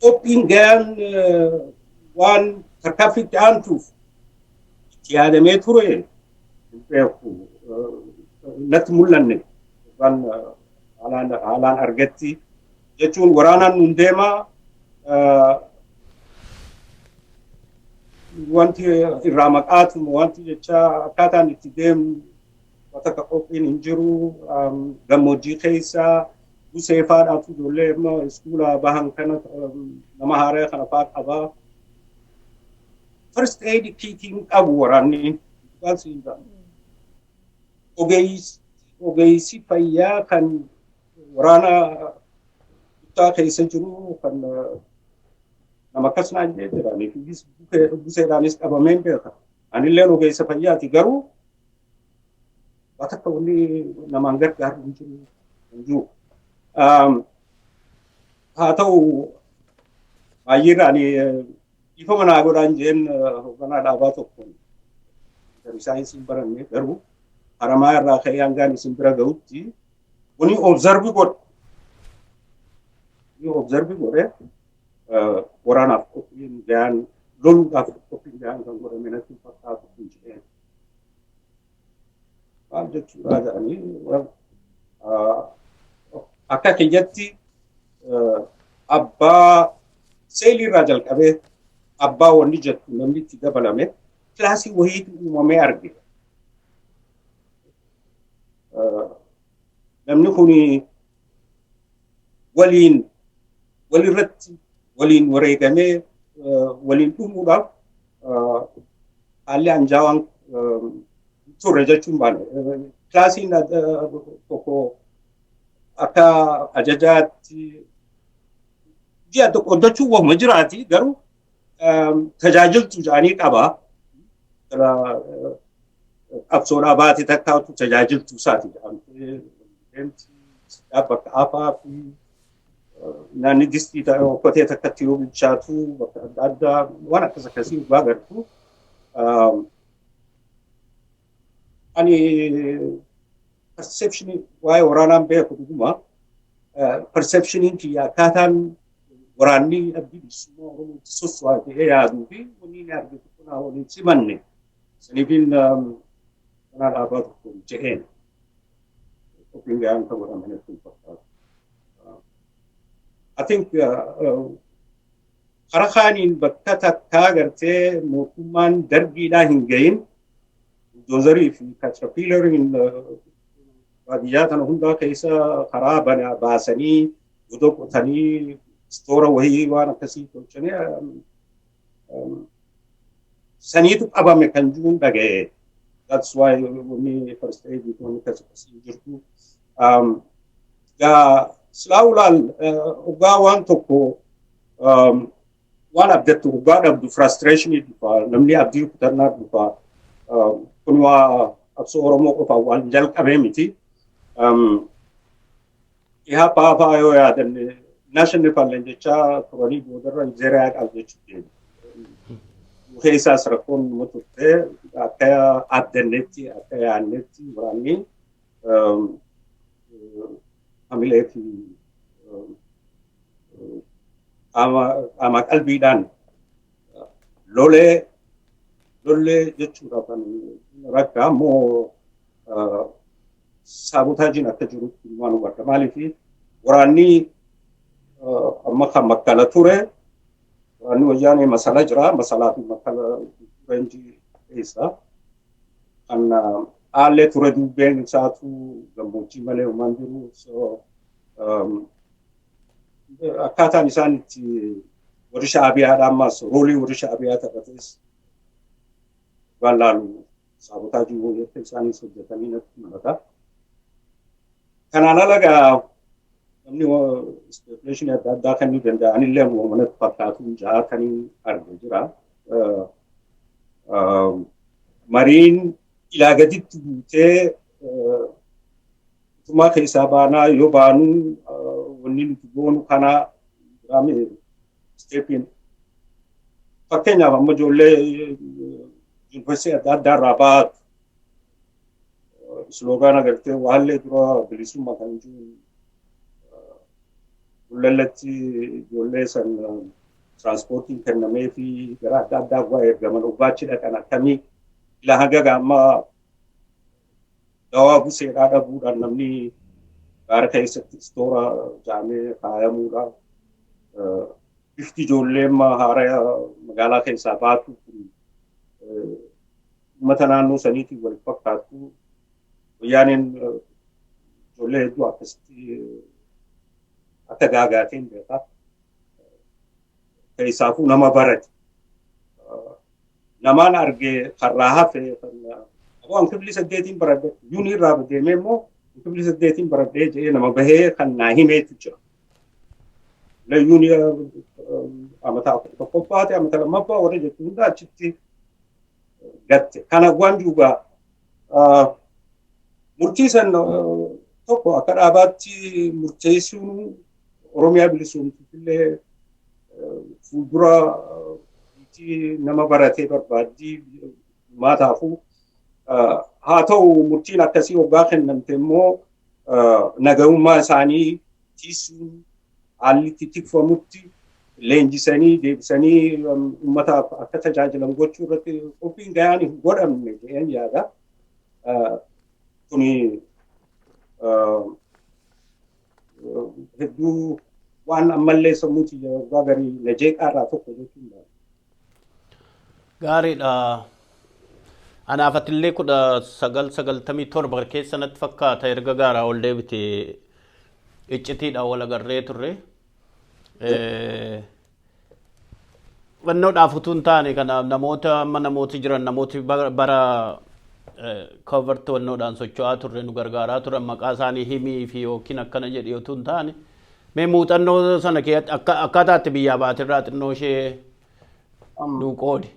B: qophiin gayaan waan tarkaanfitti aantuuf yaadamee ture beeku natti mul'anne waan haalaan argetti jechuun waraanaan nun deema wanti irraa maqaatu wanti jecha akkaataan itti deemu wata qophiin hin jiru gammoojjii keessa buseefaadhaatu ijoollee iskuula bahan kana nama haaraa kana fa'aa qabaa. First aid kiitiin qabu waraanni ogeessi fayyaa kan waraana guddaa keessa jiru kan nama akkasuma jedhanii fi buseedhaanis qabameen beeka. Anillee ogeessa fayyaati garuu waan akka wanni namaan gargaaru hin jiru. Haa ta'u baay'een ani ifa manaa godhaan jeen hoogganaa dhaabaa tokkoon saayinsii baranne garuu haramaa irraa ka'ee hangaan isin bira gahutti wani obzarvi godhe waraanaaf qophiin ga'aan loluudhaaf qophiin ga'aan kan godhame natti fakkaatu hin jedheen. Maal jechuudha jedhanii akka kiyyatti abbaa seelii irraa jalqabee abbaa wanni jettu namni itti dabalame kilaasii wayiitu uumamee arge. Namni kun walirratti waliin wareegamee waliin dhumuudhaaf haalli anjaawaan turre jechuun baane. Kilaasiin tokko akka ajajaatti ji'a tokko hojjechuun waanuma jiraati garuu tajaajiltu jedhanii qaba. Qabsoodhaa baate takkaatu tajaajiltu isaati jedhamtee bakka afaa fi naanni distii okkotee takkatti yoo bilchaatu bakka adda addaa waan akkas akkasii dhugaa agartu. Ani perceptionii waa'ee waraanaan beeku dhuguma perceptioniin kiyya akkaataan waraanni abdii bilisummaa Oromootti socho'aa ta'ee yaaduu fi wanni inni argitu kun waliin simanne saniifin kanaa dhaabaa tokko jedheen qophiin ga'aan kan godhame natti hin fakkaatu. I think karaa kaaniin bakka takkaa gartee mootummaan dargiidhaa hin gahin doozarii fi katrapiilariin baadiyyaa kana hundaa keessa karaa baasanii godoo qotanii stoora wahii waan akkasii tolchanii saniitu qabame kan jiruun dhaga'e. That's why wanni first aid wanni akkasii jirtu. Silaa ulaal ogaa waan tokko waan abdattu ogaa dhabdu frustrationii dhufa namni abdii kutannaa dhufa kun waa qabsoo Oromoo qofaa waan jalqabee miti. Ihaa paapaa yoo yaadanne naashinaal faalleen jechaa turanii boodarra Nigeeriyaa qabu jechuudha. Keessaas rakkoon nama turte akka addannetti akka yaannetti waraanni hamilee fi qaama qalbiidhaan lollee jechuudha kan rakka ammoo saabotaajiin akka jirutti waan hubatta. Maaliif waraanni amma kan makkala ture waraanni wayyaanee masala jira masalaa fi makkala reenjii keessa kan haallee ture dubbeen isaatu gammoojjii malee uumaan jiru. Akkaataan isaan itti warri shaabiyaadha ammas roolii warri shaabiyaa taphates waan laalu saabotaajii wayyaatti isaanis hojjetanii natti mul'ata. Kanaan alagaa namni speculation adda addaa kan ni danda'anillee manatti fakkaatu ja'a kan arge jira. Mariin ilaa gaditti buutee mootummaa keessaa baanaa yoo baanu wanni nuti goonu kana jiraame steepiin fakkeenyaaf amma ijoollee yuunivarsiitii adda addaa irraa baatu sloogaan agartee waallee dura bilisummaa kan jiru Bullallatti ijoollee san tiraanspoortiin kennamee fi gara adda addaa bu'aa ergaman obbaachi dhaqan akkamii ila haga gamma dawa buseedhaa dhabuudhaan namni gaara keessatti istoora jaamee faayamuudha. Bifti ijoollee haara magaalaa keessaa baatu kun uummata naannoo saniitiin wal fakkaattu. Wayyaaneen ijoollee hedduu akkasitti akka gaagaateen beekaa. Keessaafuu nama barate. Namaan argee karraa hafee waan kifli saddeetiin baradhe yuuni irraa deemee immoo kifli saddeetiin baradhee jedhee nama bahee kan naa himeetu jira. Yuuni amata tokkoffaate amata lammaffaa warra jettu hunda achitti gatte. Kana waan duuba murtii san tokko akka dhaabaatti murteessuun Oromiyaa bilisummaafillee fuuldura nama baratee barbaaddii maataafuu haa ta'u murtiin akkasii waggaa kennamte immoo nagahummaa isaanii tiisuun haalli itti tikfamutti leenjisanii deebisanii uummataaf akka tajaajilan gochuu irratti qophiin gayaan hin godhamne jedheen yaada. Kuni hedduu waan ammallee sammuuti waggaa garii najeeqaarraa tokko jechuun
A: gaariidha. Anaafatillee 1997 keessa natti fakkaata erga gaaraa ol deebite iccitiidhaan wal agarree turre. Wannoodhaaf utuu hin taane kanaaf namooti jiran namooti bara coverti wannoodhaan socho'aa turre nu gargaaraa turan maqaa isaanii himii fi yookiin akkana jedhi utuu hin taane mee muuxannoo sana keessatti akkaataatti biyyaa baatirraa xinnoo ishee nu qoodi.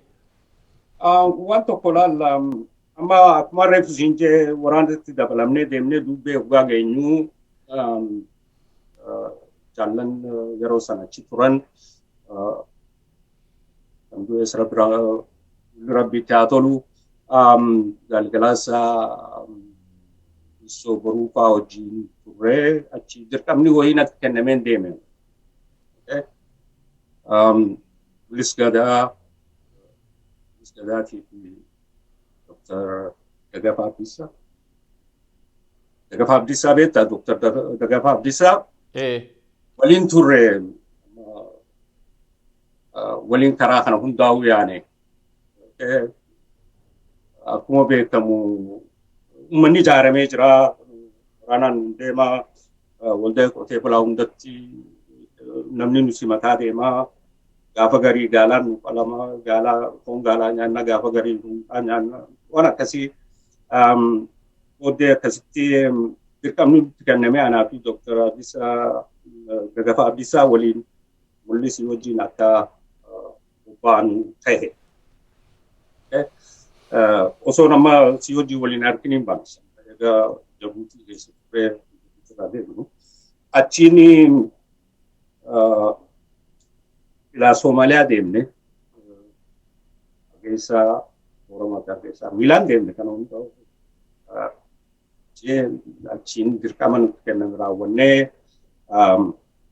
B: Waan tokko laalla amma akkuma reefu siin jee waraanatti dabalamnee deemnee dubbee waggaa geenyuu jaallan yeroo sana achi turan kan du'ees rabbiitti haa tolu galgalaasa soboruu fa'aa wajjin turree achi dirqamni wayii natti kennameen deeme. Polis gadaa Gadati Dr. Dagafaa Abdiisaa. Dagafaa Abdiisaa beektaa Dr. Dagafaa Abdiisaa waliin turre waliin karaa kana hundaa'uu yaane. Akkuma beekamu uummanni ijaaramee jira. Waraanaan deemaa waldaa qotee bulaa hundatti namni nusi mataa deemaa. Gaafa garii gaalaan nu qalama gaalaa foon gaalaa nyaanna gaafa garii nyaanna waan akkasii booddee akkasitti dirqamni kennamee anaa fi Dr. Dagafaa Abdiisaa waliin mul'isii wajjin akka bobba'an ta'e. Osoo nama si wajjin waliin arginu hin baansa. Egaa Jabuutii keessa turee deemnu. Achiin ila Somaaliyaa deemne keessa Oromoo keessa Miilaan deemne kan hundaa'u achiin dirqama nutti kenname raawwannee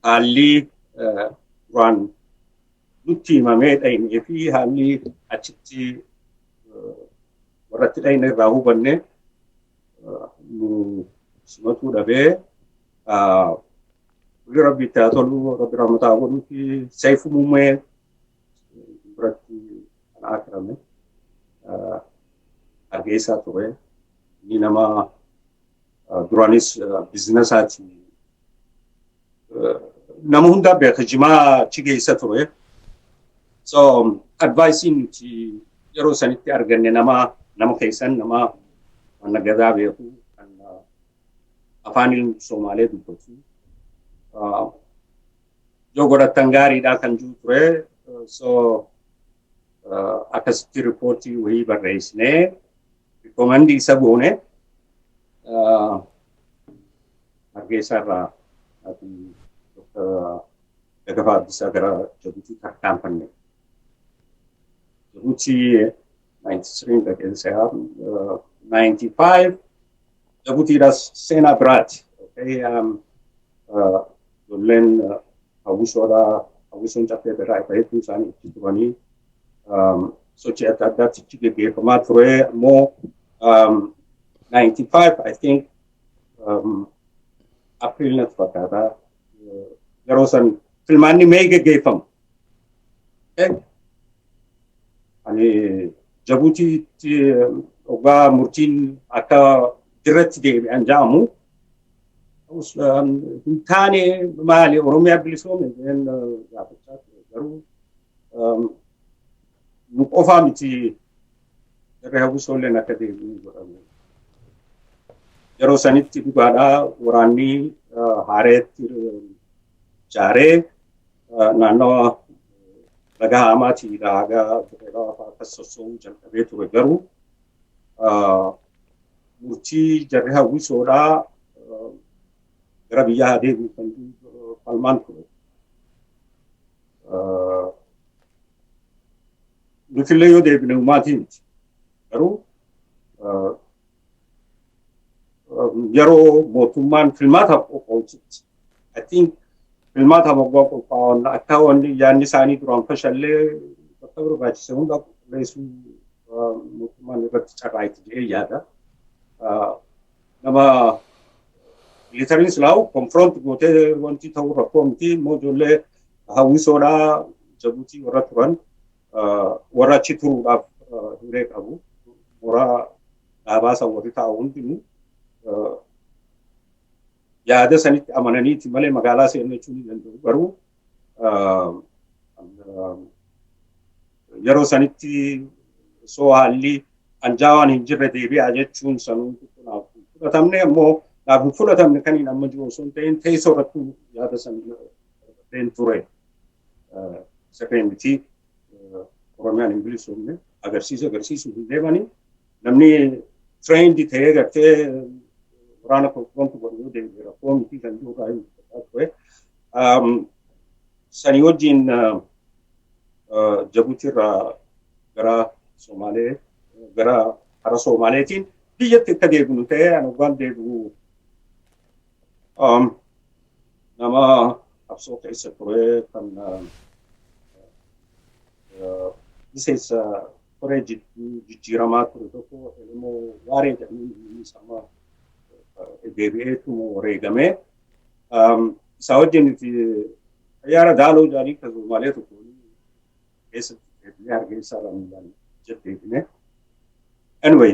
B: haalli duraan nutti himamee dhayinee fi haalli achitti warratti dhayine irraa hubanne nu simatuu dhabee rabbiitti haa tolu rabbi rahmataa godhuu fi Seefu Muummee biratti kan akirame argeessaa ture. Inni nama duraanis biizinasaati. Nama hundaa beeka jimaa achi geessa ture. So advaayisiin nuti yeroo sanitti arganne nama keessan nama wanna gadaa beeku kan afaan Somaalee dubbatu. Yoo godhattan gaariidhaa kan jiru ture. So akkasitti riippoortii wayii barreessinee rikoomandii isa goone Hargeysaa irraa Dr. Dagafaa Abdiisaa gara Jabuutii tarkaanfanne. Jabuutii 93 dhaqeessaa 95 Jabuutiidhaas seenaa biraati. Ijoolleen hawwisoon caffee biraa ifa hedduu isaanii itti turanii sochii adda addaatichi geggeeffamaa ture ammoo 95 I think April natti fakkaata yeroo san filmaanni mee geggeeffama. Ani Jabuutiitti ogaa murtiin akka dirratti deebi'an ja'amu hin taane maali Oromiyaa bilisoome gaafachaa ture garuu nu qofaa miti jarri hawwisoolleen akka deebi'u godhamu. Yeroo sanitti dhugaadhaa waraanni Haareetti jaaree naannoo laga Haamaatii haga Dirreedhaa fa'aa akkas sossoo'uu jalqabee ture garuu murtii jarri hawwisoodhaa gara biyyaa deebi'u kan falmaan ture. Nutillee yoo deebine uumaatii miti garuu yeroo mootummaan filmaataaf qophaa'utti I think filmaataaf waggaa qophaa'an akka wanni yaadni isaanii duraan fashallee bakka barbaachise hunda qulqulleessuu mootummaan irratti carraa'itti jedhee yaada. Nama militariin silaa'u konfiront gootee wanti ta'uu rakkoo miti immoo ijoollee hawwisoodhaa Jabuutii warra turan warra achi turuudhaaf hiree qabu. Mooraa dhaabaa san warri taa'u hundinuu yaada sanitti amananiiti malee magaalaa seennachuu ni danda'u. Garuu yeroo sanitti soo haalli anjaawaan hin jirre deebi'aa jechuun sanuu naaf fudhatamne ammoo naaf hin fudhatamne kan hin amma jiru osoo hin ta'in teessoo irratti yaada san ture. Sirree miti Oromiyaan hin bilisoomne agarsiisuu hin deemanii namni trained ta'ee gartee waraana konfiront godhu yoo deebi'e rakkoo miti kan jiru baay'ee ture. Sanii wajjin Jabuutiirraa gara Somaalee gara hara Somaaleetiin biyyatti akka deebinu ta'ee ani waan deebi'u nama qabsoo keessa ture kan miseensa koree jijjiiramaa ture tokko immoo waaree jedhamuun sama deebi'eetu wareegamee isaa wajjin xayyaara daaloo jaalii kan Somaalee tokko keessatti deebi'ee argeessaa lamuudhaan jedheefine. Anyway,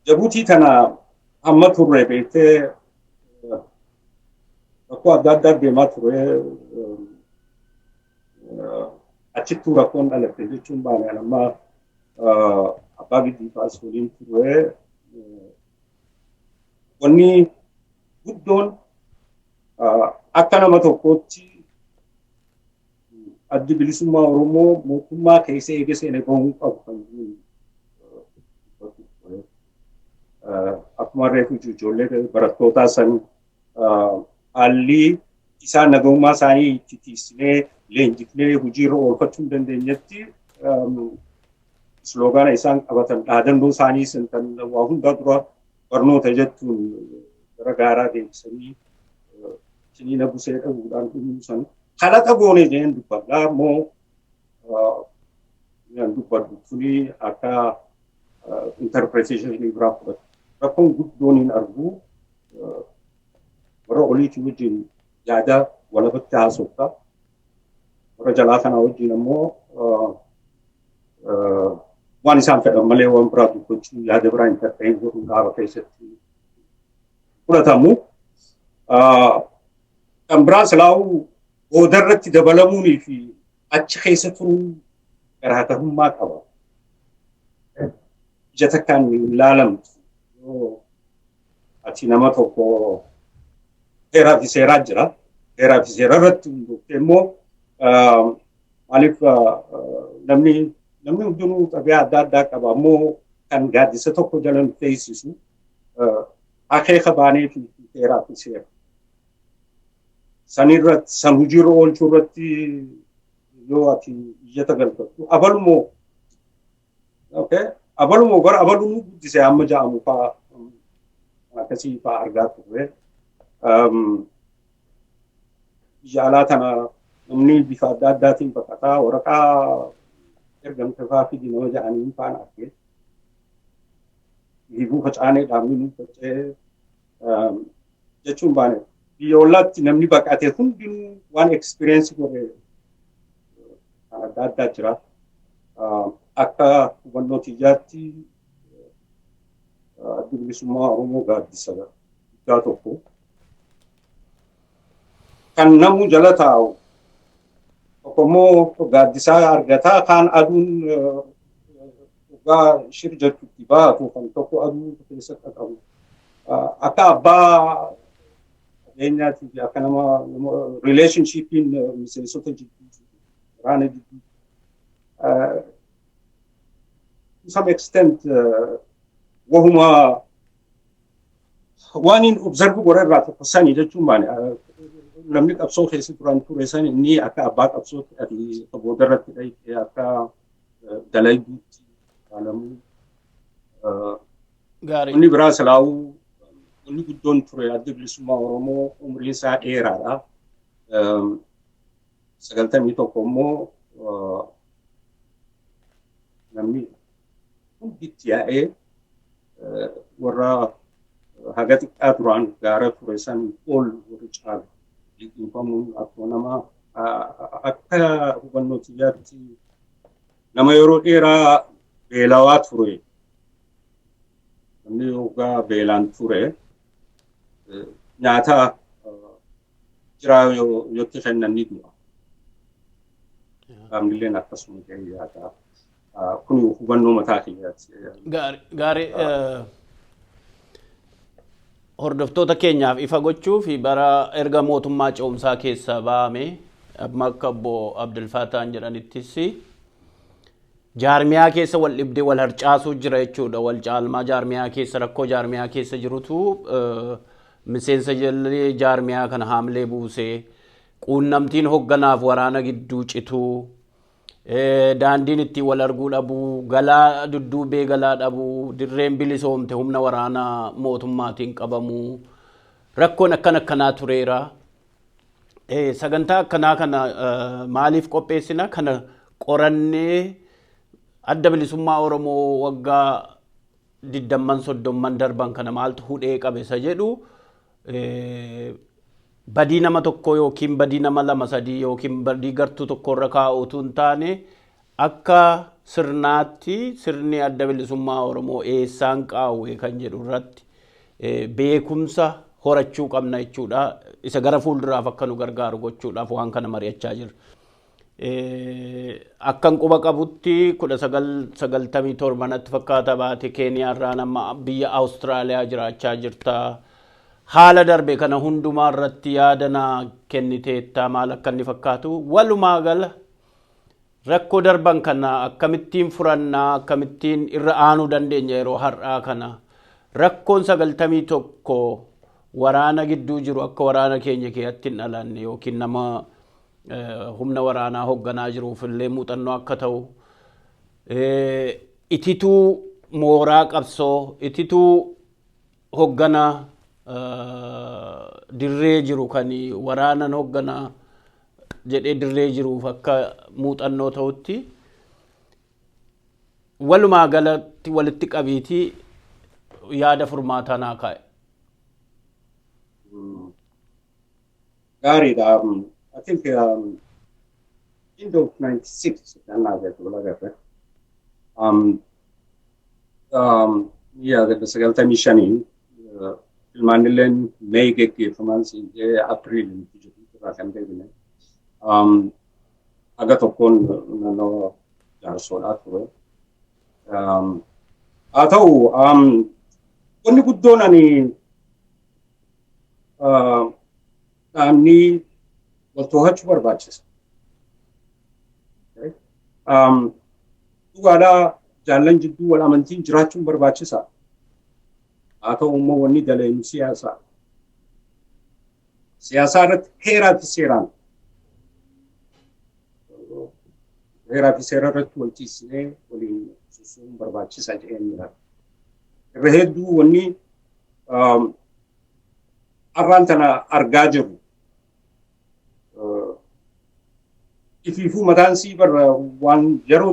B: Jabuutii tana amma turre beektee rakkoo adda addaa deemaa ture achittuu rakkoon dhalatte jechuun baanaan amma abbaa giddii faas waliin ture wanni guddoon akka nama tokkootti addi bilisummaa Oromoo mootummaa keessa eege seene bahuu qabu kan akkuma reefu ijoollee barattootaa san haalli isaan nagahummaa isaanii itti tiisinee leenjifnee hojiirra oolfachuu hin dandeenyetti sloogaana isaan qabatan dhaadannoo isaanii santan waa hundaa dura barnoota jechuun gara gaaraa deebisanii siniina busee dhabuudhaan dhumuu san kadhata goonee jeen dubbadhaa immoo dubbadhu kuni akka interpretation biraa fudhatu. Rakkoon guddoon hin argu warra oliitii wajjin yaada walabatti haasofta. Warra jalaa kanaa wajjin ammoo waan isaan fedhan malee waan biraa dubbachuu yaada biraa hin ta'in godhuu dhaaba keessatti fudhatamu. Kan biraa silaa'uu boodarratti dabalamuunii fi achi keessa turuun garaagarummaa qaba. Ija takkaan hin ilaalamtu. Ati nama tokko heeraa fi seeraa jira. Heeraa fi seera irratti hundooftee immoo maaliif namni hundinuu xabi'aa adda addaa qaba ammoo kan gaaddisa tokko jala nu teessisu akeeka baanee fi heeraa fi seera. Sanirratti san hojiirra oolchuu irratti yoo ati iyyata galfattu abalumoo abalumoo gara abaluu guddisee amma ja'amu fa'aa akkasii fa'aa argaa turre. Biyya alaa tana namni bifa adda addaatiin baqataa waraqaa ergamte faa fi dinama ja'anii faan argee hiibuu facaanee dhaabni faca'ee jechuun baane biyya ollaatti namni baqate hundinuu waan experience godhe adda addaa jira. Akka hubannoo tiyyaatti adda bilisummaa Oromoo gaaddisa guddaa tokko kan namu jala taa'u tokkommoo gaaddisaa argataa kaan aduun dhugaa shir jechuutti baatu kan tokko aduu keessatti qabu akka abbaa qabeenyaatii fi akka nama relationshipiin miseensota jidduu waraana jidduu to some extent wahuma waan hin observe godhe irraa tokko sanii jechuun baane namni qabsoo keessa turan ture san inni akka abbaa qabsootti ati booda irratti dhayite akka dalaguutti ilaalamuu inni biraa silaa'uu inni guddoon ture adda bilisummaa Oromoo umriin isaa dheeraadha. 91 immoo namni hunditti yaa'ee warra haga xiqqaa duraan gaara ture san ol warri caalu liqinfamuun akkuma nama akka hubannoo tiyyaatti nama yeroo dheeraa beelawaa ture. Namni yookaan beelaan ture nyaata jiraa yootti kennan ni du'a. Qaamnileen akkasuma ta'ee yaada. Kun hubannoo mataa kiyyaatti.
A: Gaarii hordoftoota keenyaaf ifa gochuu fi bara erga mootummaa ce'umsaa keessa ba'ame amma akka obbo Abdulfataan jedhanittis jaarmiyaa keessa wal dhibdee wal harcaasuu jira jechuudha. Wal caalmaa jaarmiyaa keessa rakkoo jaarmiyaa keessa jirutu miseensa jallee jaarmiyaa kana haamlee buusee quunnamtiin hogganaaf waraana gidduu cituu daandiin itti wal arguu dhabuu galaa dudduubee galaa dhabuu dirreen bilisoomte humna waraanaa mootummaatiin qabamuu rakkoon akkanaa tureera. Sagantaa akkanaa kana maaliif qopheessina kana qorannee adda bilisummaa Oromoo waggaa 20-30 darban kana maaltu hudhee qabe isa jedhu badii nama tokko yookiin badii nama lama sadii yookiin badii gartuu tokko irra kaa'uutu hin taane akka sirnaatti sirni adda bilisummaa Oromoo eessaan qaawwe kan jedhu irratti beekumsa horachuu qabna jechuudha. Isa gara fuulduraaf akka nu gargaaru gochuudhaaf waan kana mari'achaa jirra. Akkan quba qabutti 1997 natti fakkaata baate Keeniyaa irraa nama biyya Awustiraaliyaa jiraachaa jirta. Haala darbe kana hundumaa irratti yaadana kenniteetta maal akka inni fakkaatu walumaa gala rakkoo darban kana akkamittiin furannaa akkamittiin irra aanuu dandeenya yeroo har'aa kana rakkoon 91 waraana gidduu jiru akka waraana keenya keessatti hin dhalanne yookiin nama humna waraanaa hoogganaa jiruuf illee muuxannoo akka ta'u itituu mooraa qabsoo itituu hoogganaa dirree jiru kan waraanan hoogganaa jedhee dirree jiruuf akka muuxannoo ta'utti walumaa galatti walitti qabiitii yaada furmaataa naa kaa'e.
B: Gaariidha. I think end of 96 yeah, the sagaltamii shanii ilmaanilleen May geggeeffaman siinjee April irraa kan deebine aga tokkoon naannoo jaarsoodhaa ture. Haa ta'u wanni guddoon ani dhaabni wal to'achuu barbaachisa. Dhugaadhaa jaallan jidduu wal amantiin jiraachuun barbaachisa. Haa ta'u immoo wanni daleenu siyaasaa. Siyaasaa irratti heeraa fi seeraan. Heeraa fi seera irratti wal ciisinee waliin soso'uun barbaachisaa jedheen jira. Irra hedduu wanni har'aan tana argaa jirru ifiifuu mataan sii barra waan yeroo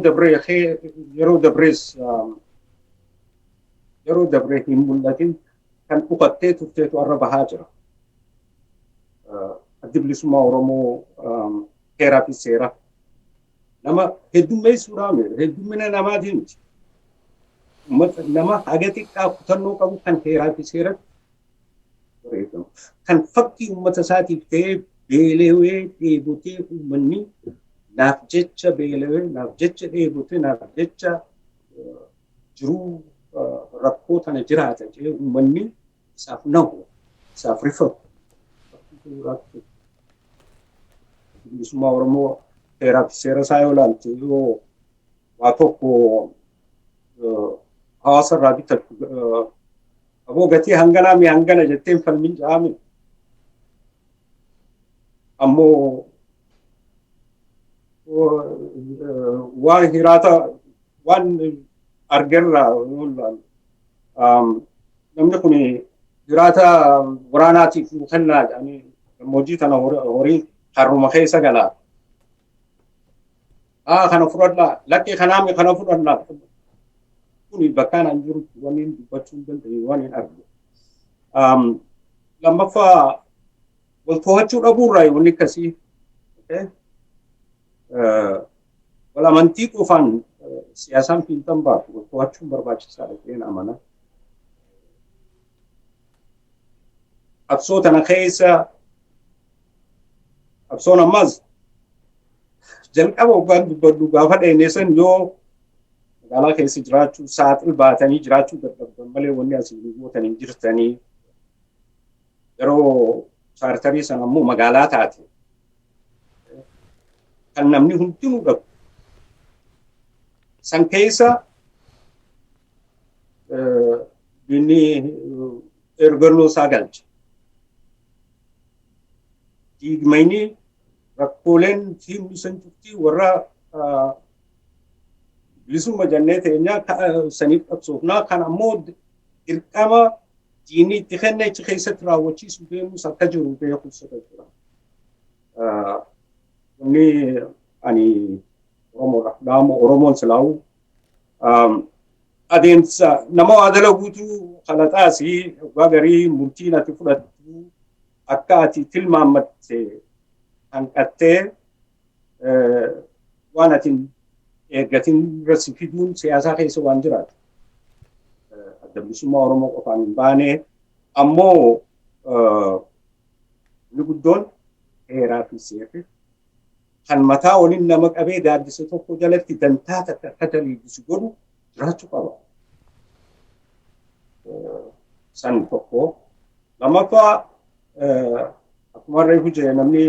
B: dabree hin mul'atin kan dhufattee turteetu arra bahaa jira. Addi bilisummaa Oromoo heeraa fi seera nama heddummeessuudhaa miti. Heddummina namaatiin miti. Nama haga xiqqaa kutannoo qabu kan heeraa fi seeratti bareedamu. Kan fakkii uummata isaatiif ta'ee beelawee dheebotee uummanni naaf jecha beelawee, naaf jecha dheebotee, naaf jecha jiruu rakkoo tana jiraata jedhee uummanni isaaf nahu, isaaf rifatu. Bilisummaa Oromoo heeraa fi seera isaa yoo ilaalte yoo waa tokko hawaasa irraa bitatu aboo gatii hanganaa mi hangana jetteen falmiin ja'ame. Ammoo waan hiraata waan argerraa yoo ilaalu namni kun hiraata waraanaatiif kennaa jedhanii gammoojjii tana horii harruma keessa galaa. Kana fudhadhaa lakkee kanaami kana fudhadhaa. Kuni bakkaan an jiru waan hin dubbachuu hin dandeenye waan hin argu. Lammaffaa wal to'achuu dhabuurraa wanni akkasii wal amantii qofaan siyaasaan fiintan baatu wal to'achuun barbaachisaadha jedheen amana. Qabsoo tana keessa qabsoon ammas jalqaba waggaan dubbadhu gaafa dheenessan yoo magaalaa keessa jiraachuu saaxil baatanii jiraachuu dadhabdan malee wanni asii gootanii jirtanii yeroo chaartarii sana ammoo magaalaa taate kan namni hundinuu dhabu san keessa inni ergannoo isaa galche. Diigmayni rakkooleen fiilmi san cuftii warra bilisummaa jennee teenyaa saniif qabsoofnaa kan ammoo dirqama diinni itti kenne achi keessatti raawwachiisuu deemus akka jiru beekuusa jira. Inni ani Oromoodha. Naamo Oromoon silaa'u adeemsa nama waa dalaguutu kalaqaasii waa garii murtiin ati fudhattu akka ati tilmaamatte hanqattee waan atiin eeggatiin irratti fiduun siyaasaa keessa waan jiraatu. Adda bilisummaa Oromoo qofaan hin baane ammoo inni guddoon heeraa fi seerri kan mataa waliin nama qabee gaaddisa tokko jalatti dantaa takka akka daliigisu godhu jiraachuu qaba. San tokko. Lammaffaa akkuma reefu jee namni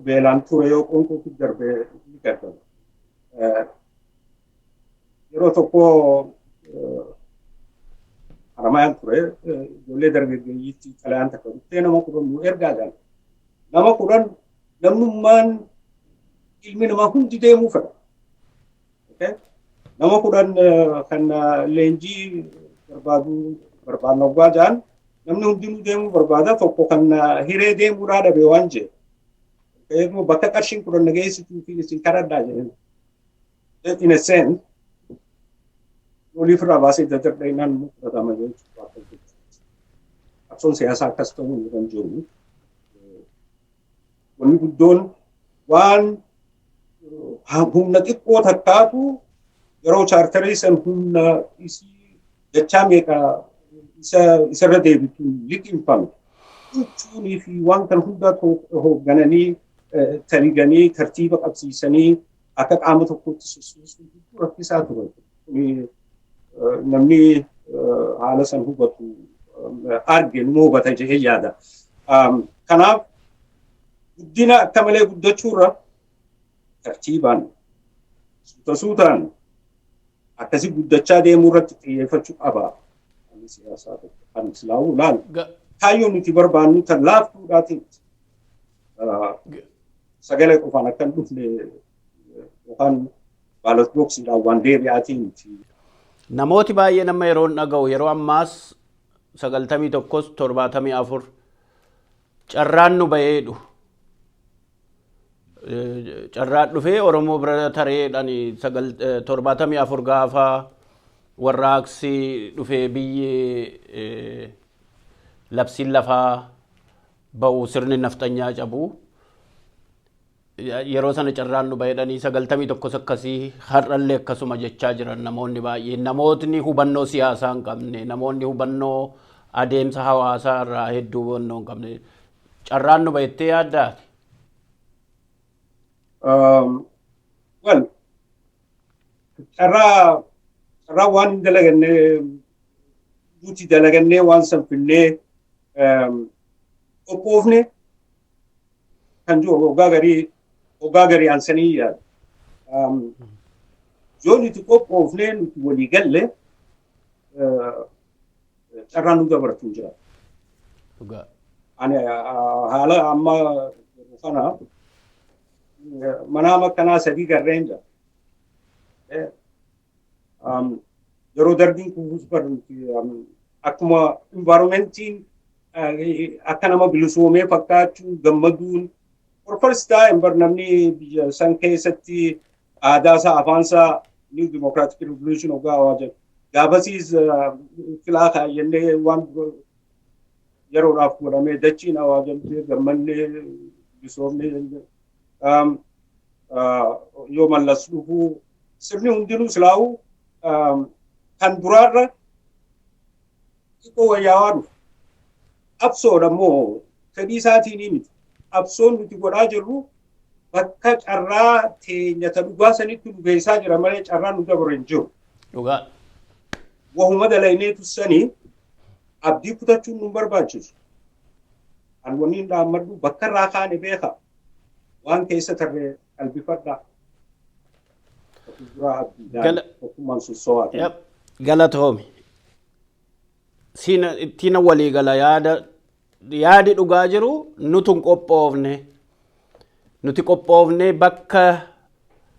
B: beelaan ture yoo qonkootu darbee ni gaddama. Yeroo tokko Haramayaan ture ijoollee dargaggeeyyiitti xalayaan takka dhuftee nama kudhan nu ergaa jala. Nama kudhan namnummaan ilmi namaa hundi deemuu fedha. Nama kudhan kan leenjii barbaadnawaa jaan namni hundinuu deemuu barbaada tokko kan hiree deemuudhaa dhabe waan jee. Bakka qarshiin kudhan nageessituu fi isin kadhadhaa jedhan. In a sense, waliif irraa baasee daddarbinaan fudhatama jechuudha. Qabsoon siyaasaa akkas ta'uu hin danda'u. Wanni guddoon waan humna xiqqoo takkaatu yeroo chaartarii san humna isii dachaa meeqa isarra deebitu liqinfame. Jechuunii fi waan kan hundaa hooggananii taliganii tartiiba qabsiisanii akka qaama tokkotti sosoosuu rakkisaa ture. Namni haala san hubatu arge nu hubata jedhee yaada. Kanaaf guddina akka malee guddachuurra tartiibaan suutaan akkasii guddachaa deemuu irratti xiyyeeffachuu qaba. Siyaasaa kan islaamuu laal kaayyoon nuti barbaannu tan laaftuudhaatiin sagalee qofaan akka hin dhufne yookaan baalot booksiidhaan waan deebi'aatiin
A: namooti baay'ee nama yeroo dhaga'u yeroo ammaas 91 74 carraan nu baheedhu carraa dhufee Oromoo bira tareedhaan 74 gaafa warraaqsi dhufee biyyi labsiin lafaa ba'u sirni naftanyaa cabu yeroo sana carraan nu baay'edhanii 91 akkasii har'allee akkasuma jechaa jiran namoonni baay'een namootni hubannoo siyaasaa hin qabne namoonni hubannoo adeemsa hawaasaa irraa hedduu hubannoo hin qabne carraan nu baay'ettee yaaddaati.
B: Well, carraa waan hin dalaganne duuti dalagannee waan sanfinnee qophoofne kan jiru waggaa garii aansanii yaadu. Yoo nuti qophoofne nuti walii galle carraan nu dabaratu hin jira. Ani haala amma kana mana makkanaa sadii garreen jira. Yeroo darbiin kufuus akkuma environmentiin akka nama bilisoomee fakkaachuu gammaduun first time namni biyya san keessatti aadaa isaa afaan isaa new democratic revolution ogaa waajan gaafasiis filaa kaayyannee waan yeroodhaaf godhamee dachiin waajamtee gammannee bilisoomnee yoo mallas dhufuu sirni hundinuu silaa'u kan duraarra xiqqoo wayyaawaa dhufu. Absoodha immoo fedhii isaatiin miti. Absoon nuti godhaa jirru bakka carraa teenyata dhugaa sanitti nu geessaa jira malee carraa nu dabaru hin jiru.
A: Dhugaa.
B: Wahuma dalayneetu sanii abdii kutachuun nu barbaachisu. Kan wanni hin dhaammadhu bakka irraa kaane beeka. Waan keessa tarree qalbifadhaa.
A: Galatoomi. Ittiin walii gala yaadi dhugaa jiru nuti qophoofne bakka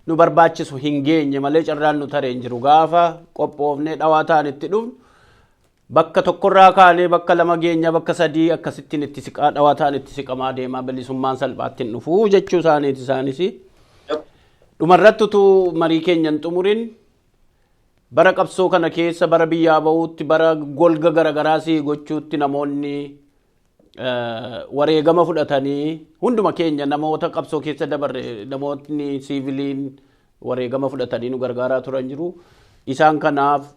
A: nu barbaachisu hin geenye malee carraan nu taree hin jiru gaafa qophoofne dhawaa ta'an itti dhufnu bakka tokkorraa kaanee bakka lama geenya bakka sadii akkasittiin itti siqaa dhawaa ta'an itti siqamaa deemaa bilisummaan salphaatti hin dhufuu jechuu isaaniiti isaanis. Dhumarratti utuu marii keenya hin xumurin bara qabsoo kana keessa bara biyyaa bahuutti bara golga garagaraasii gochuutti namoonni wareegama fudhatanii hunduma keenya namoota qabsoo keessa dabarre namootni siiviliin wareegama fudhatanii nu gargaaraa turan jiru. Isaan kanaaf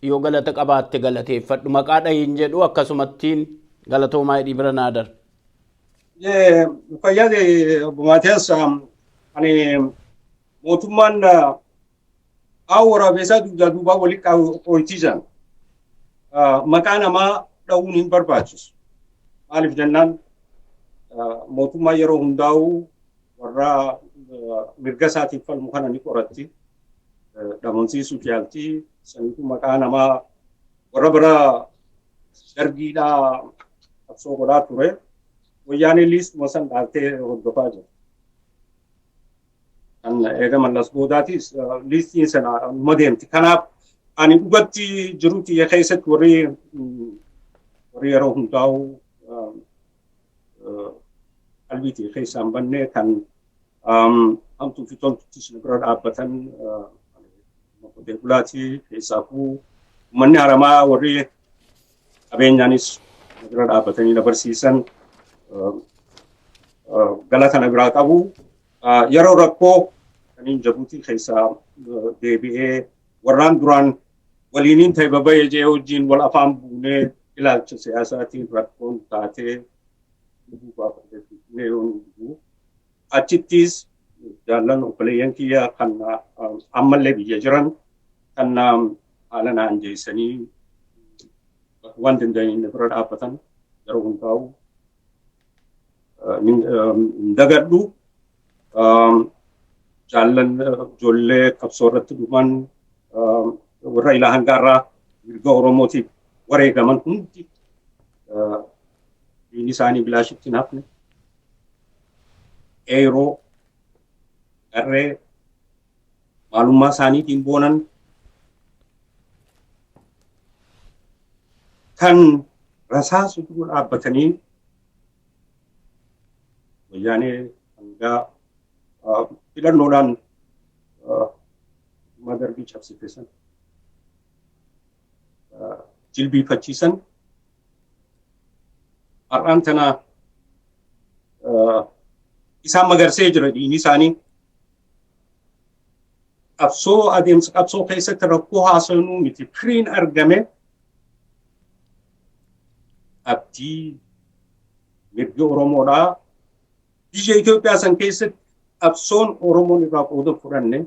A: yoo galata qabaatte galateeffadhu maqaa dhahiin jedhu akkasumattiin galatoomaa hidhii bira naadar.
B: Fayyaade Maatiyas ani mootummaan waraabessaa dugda duubaa walitti qo'itiisan maqaa namaa dha'uun hin barbaachisu. Maaliif jennaan mootummaa yeroo hundaa'u warra mirga isaatiif falmu kana ni qoratti. Dhabamsiisuuf yaaltii saniitu maqaa namaa warra bira dargiidhaa qabsoo godhaa ture. Wayyaanee liistuma san dhaaltee hordofaa jira. Kan eegama las boodaatis liistiin sana numa deemti. Kanaaf ani dhugatti jiru xiyya keessatti warri yeroo hundaa'u qalbii keessaan bannee kan hamtuu fi toltuttis bira dhaabbatan qotee bulaatii keessaafuu uummanni haramaa warri qabeenyaanis bira dhaabbatanii dabarsiisan galata na biraa qabu. Yeroo rakkoo kaniin Jabuutii keessaa deebi'ee warraan duraan waliiniin ta'e babay'ee jee wajjin wal afaan buunee ilaalcha siyaasaatiin rakkoon taatee achittis jaallan obboleeyyan kiyya kan ammallee biyya jiran kan haala naan jeessanii waan danda'aniin bira dhaabbatan yeroo hundaa'u dagadhu. Jaallan ijoollee qabsoo irratti dhuman warra ilaa hangaarraa mirga Oromootiif wareegaman hundi diinni isaanii bilaashitti hin hafne eeroo qarree maalummaa isaaniitiin boonan kan rasaasu dura dhaabbatanii wayyaanee hangaa filannoodhaan madarbii cabsiteessan jilbiifachiisan har'aan tana isaan magarsee jira diinni isaanii adeemsa qabsoo keessatti rakkoo haasa'uu miti firiin argame abdii mirga Oromoodhaa biyya Itoophiyaa san keessatti qabsoon Oromoon irraa qooda fudhanne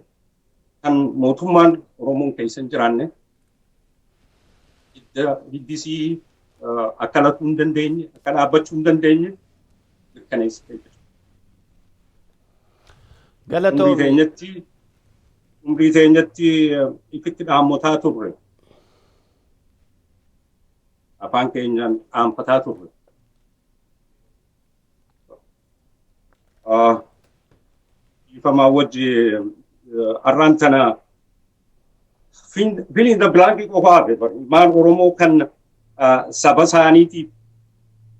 B: kan mootummaan Oromoon keessa hin jiraanne hiddisii akka latuu hin dandeenye akka dhaabbachuu hin dandeenye mirkaneessitee jirti. Umrii teenyatti ifitti dhaammotaa turre. Afaan keenyaan dhaamfataa turre. Ifamaa wajji har'aan tana fill in the blank qofaa ilmaan Oromoo kan saba isaaniitiif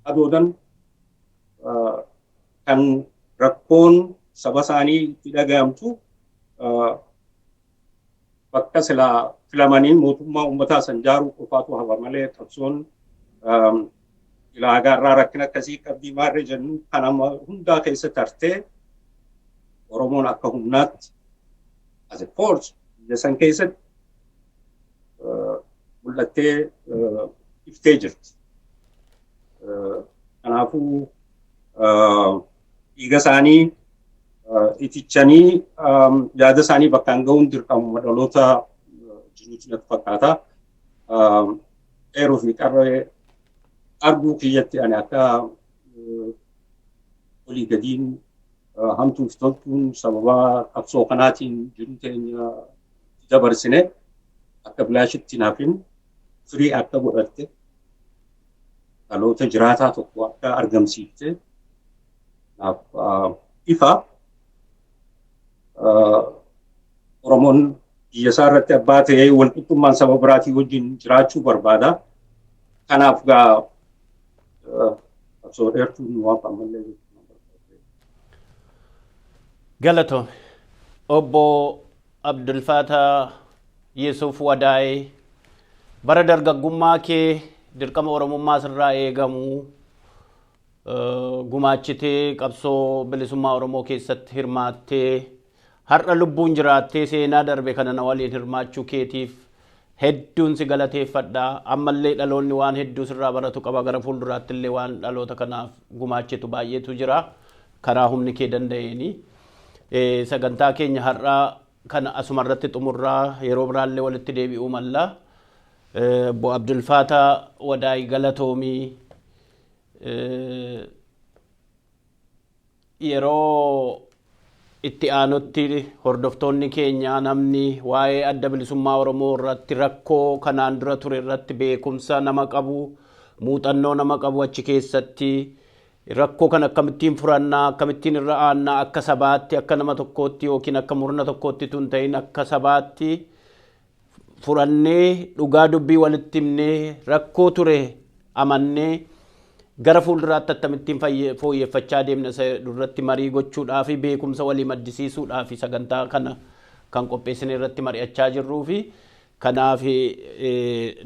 B: adoodan kan rakkoon saba isaanii itti dhagahamtu bakka silaa filamaniin mootummaa uummataa san jaaruu qofaatu hafa malee qabsoon ilaagaa irraa rakkina akkasii qabdii maarree jennu kan amma hundaa keessa tartee Oromoon akka humnaatti as a force biyya san keessatti mul'attee iftee jirti. Kanaafuu dhiiga isaanii itichanii yaada isaanii bakkaan ga'uun dirqamu dhaloota jiruutu natti fakkaata. Eeruu fi qarree arguu kiyyatti ani akka olii gadiin hamtuuf toltuun sababa qabsoo kanaatiin jiru teenya dabarsine akka bilaashitti naafin firii akka godhatte dhaloota jiraataa tokko akka argamsiifte naaf ifa Oromoon biyya isaa irratti abbaa ta'ee walqixxummaan saba biraatii wajjin jiraachuu barbaada. Kanaaf gaa qabsoo dheertuun waan ammallee
A: Galato Obbo Abdulfatah Yusuf Wadaay bara dargaggummaa kee dirqama Oromummaa sirraa eegamu gumaachitee qabsoo bilisummaa Oromoo keessatti hirmaattee har'a lubbuun jiraattee seenaa darbe kana na waliin hirmaachuu keetiif hedduun si galateeffadha. Ammallee dhaloonni waan hedduu sirraa baratu qaba. Gara fuulduraatti illee waan dhaloota kanaaf gumaachitu baay'eetu jira karaa humni kee danda'eeni. Sagantaa keenya har'aa kana asuma irratti xumurraa yeroo biraallee walitti deebi'uu malla. Obbo Abdulfatah Wadaay galatoomii yeroo itti aanutti hordoftoonni keenya namni waa'ee adda bilisummaa Oromoo irratti rakkoo kanaan dura ture irratti beekumsa nama qabu muuxannoo nama qabu achi keessatti rakkoo kan akkamittiin furannaa akkamittiin irra aannaa akka sabaatti akka nama tokkootti yookiin akka murna tokkootti tun ta'in akka sabaatti furannee dhugaa dubbii walitti himnee rakkoo ture amannee gara fuulduraatti akkamittiin fooyyeffachaa deemna duratti marii gochuudhaaf beekumsa walii maddisiisuudhaaf sagantaa kana kan qopheessine irratti mari'achaa jirruu fi kanaaf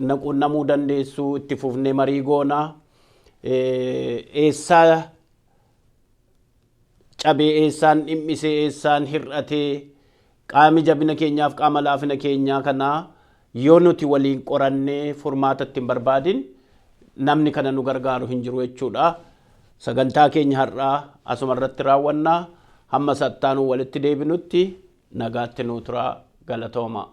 A: naquunnamuu dandeessu itti fufnee marii goonaa eessaa cabee eessaan dhimmisee eessaan hir'atee qaami jabina keenyaaf qaama laafina keenyaa kanaa yoo nuti waliin qorannee furmaata ittiin barbaadin namni kana nu gargaaru hin jiru jechuudha. Sagantaa keenya har'aa asuma irratti raawwannaa hamma sattaanuu walitti deebinutti nagaatti nuu turaa galatooma.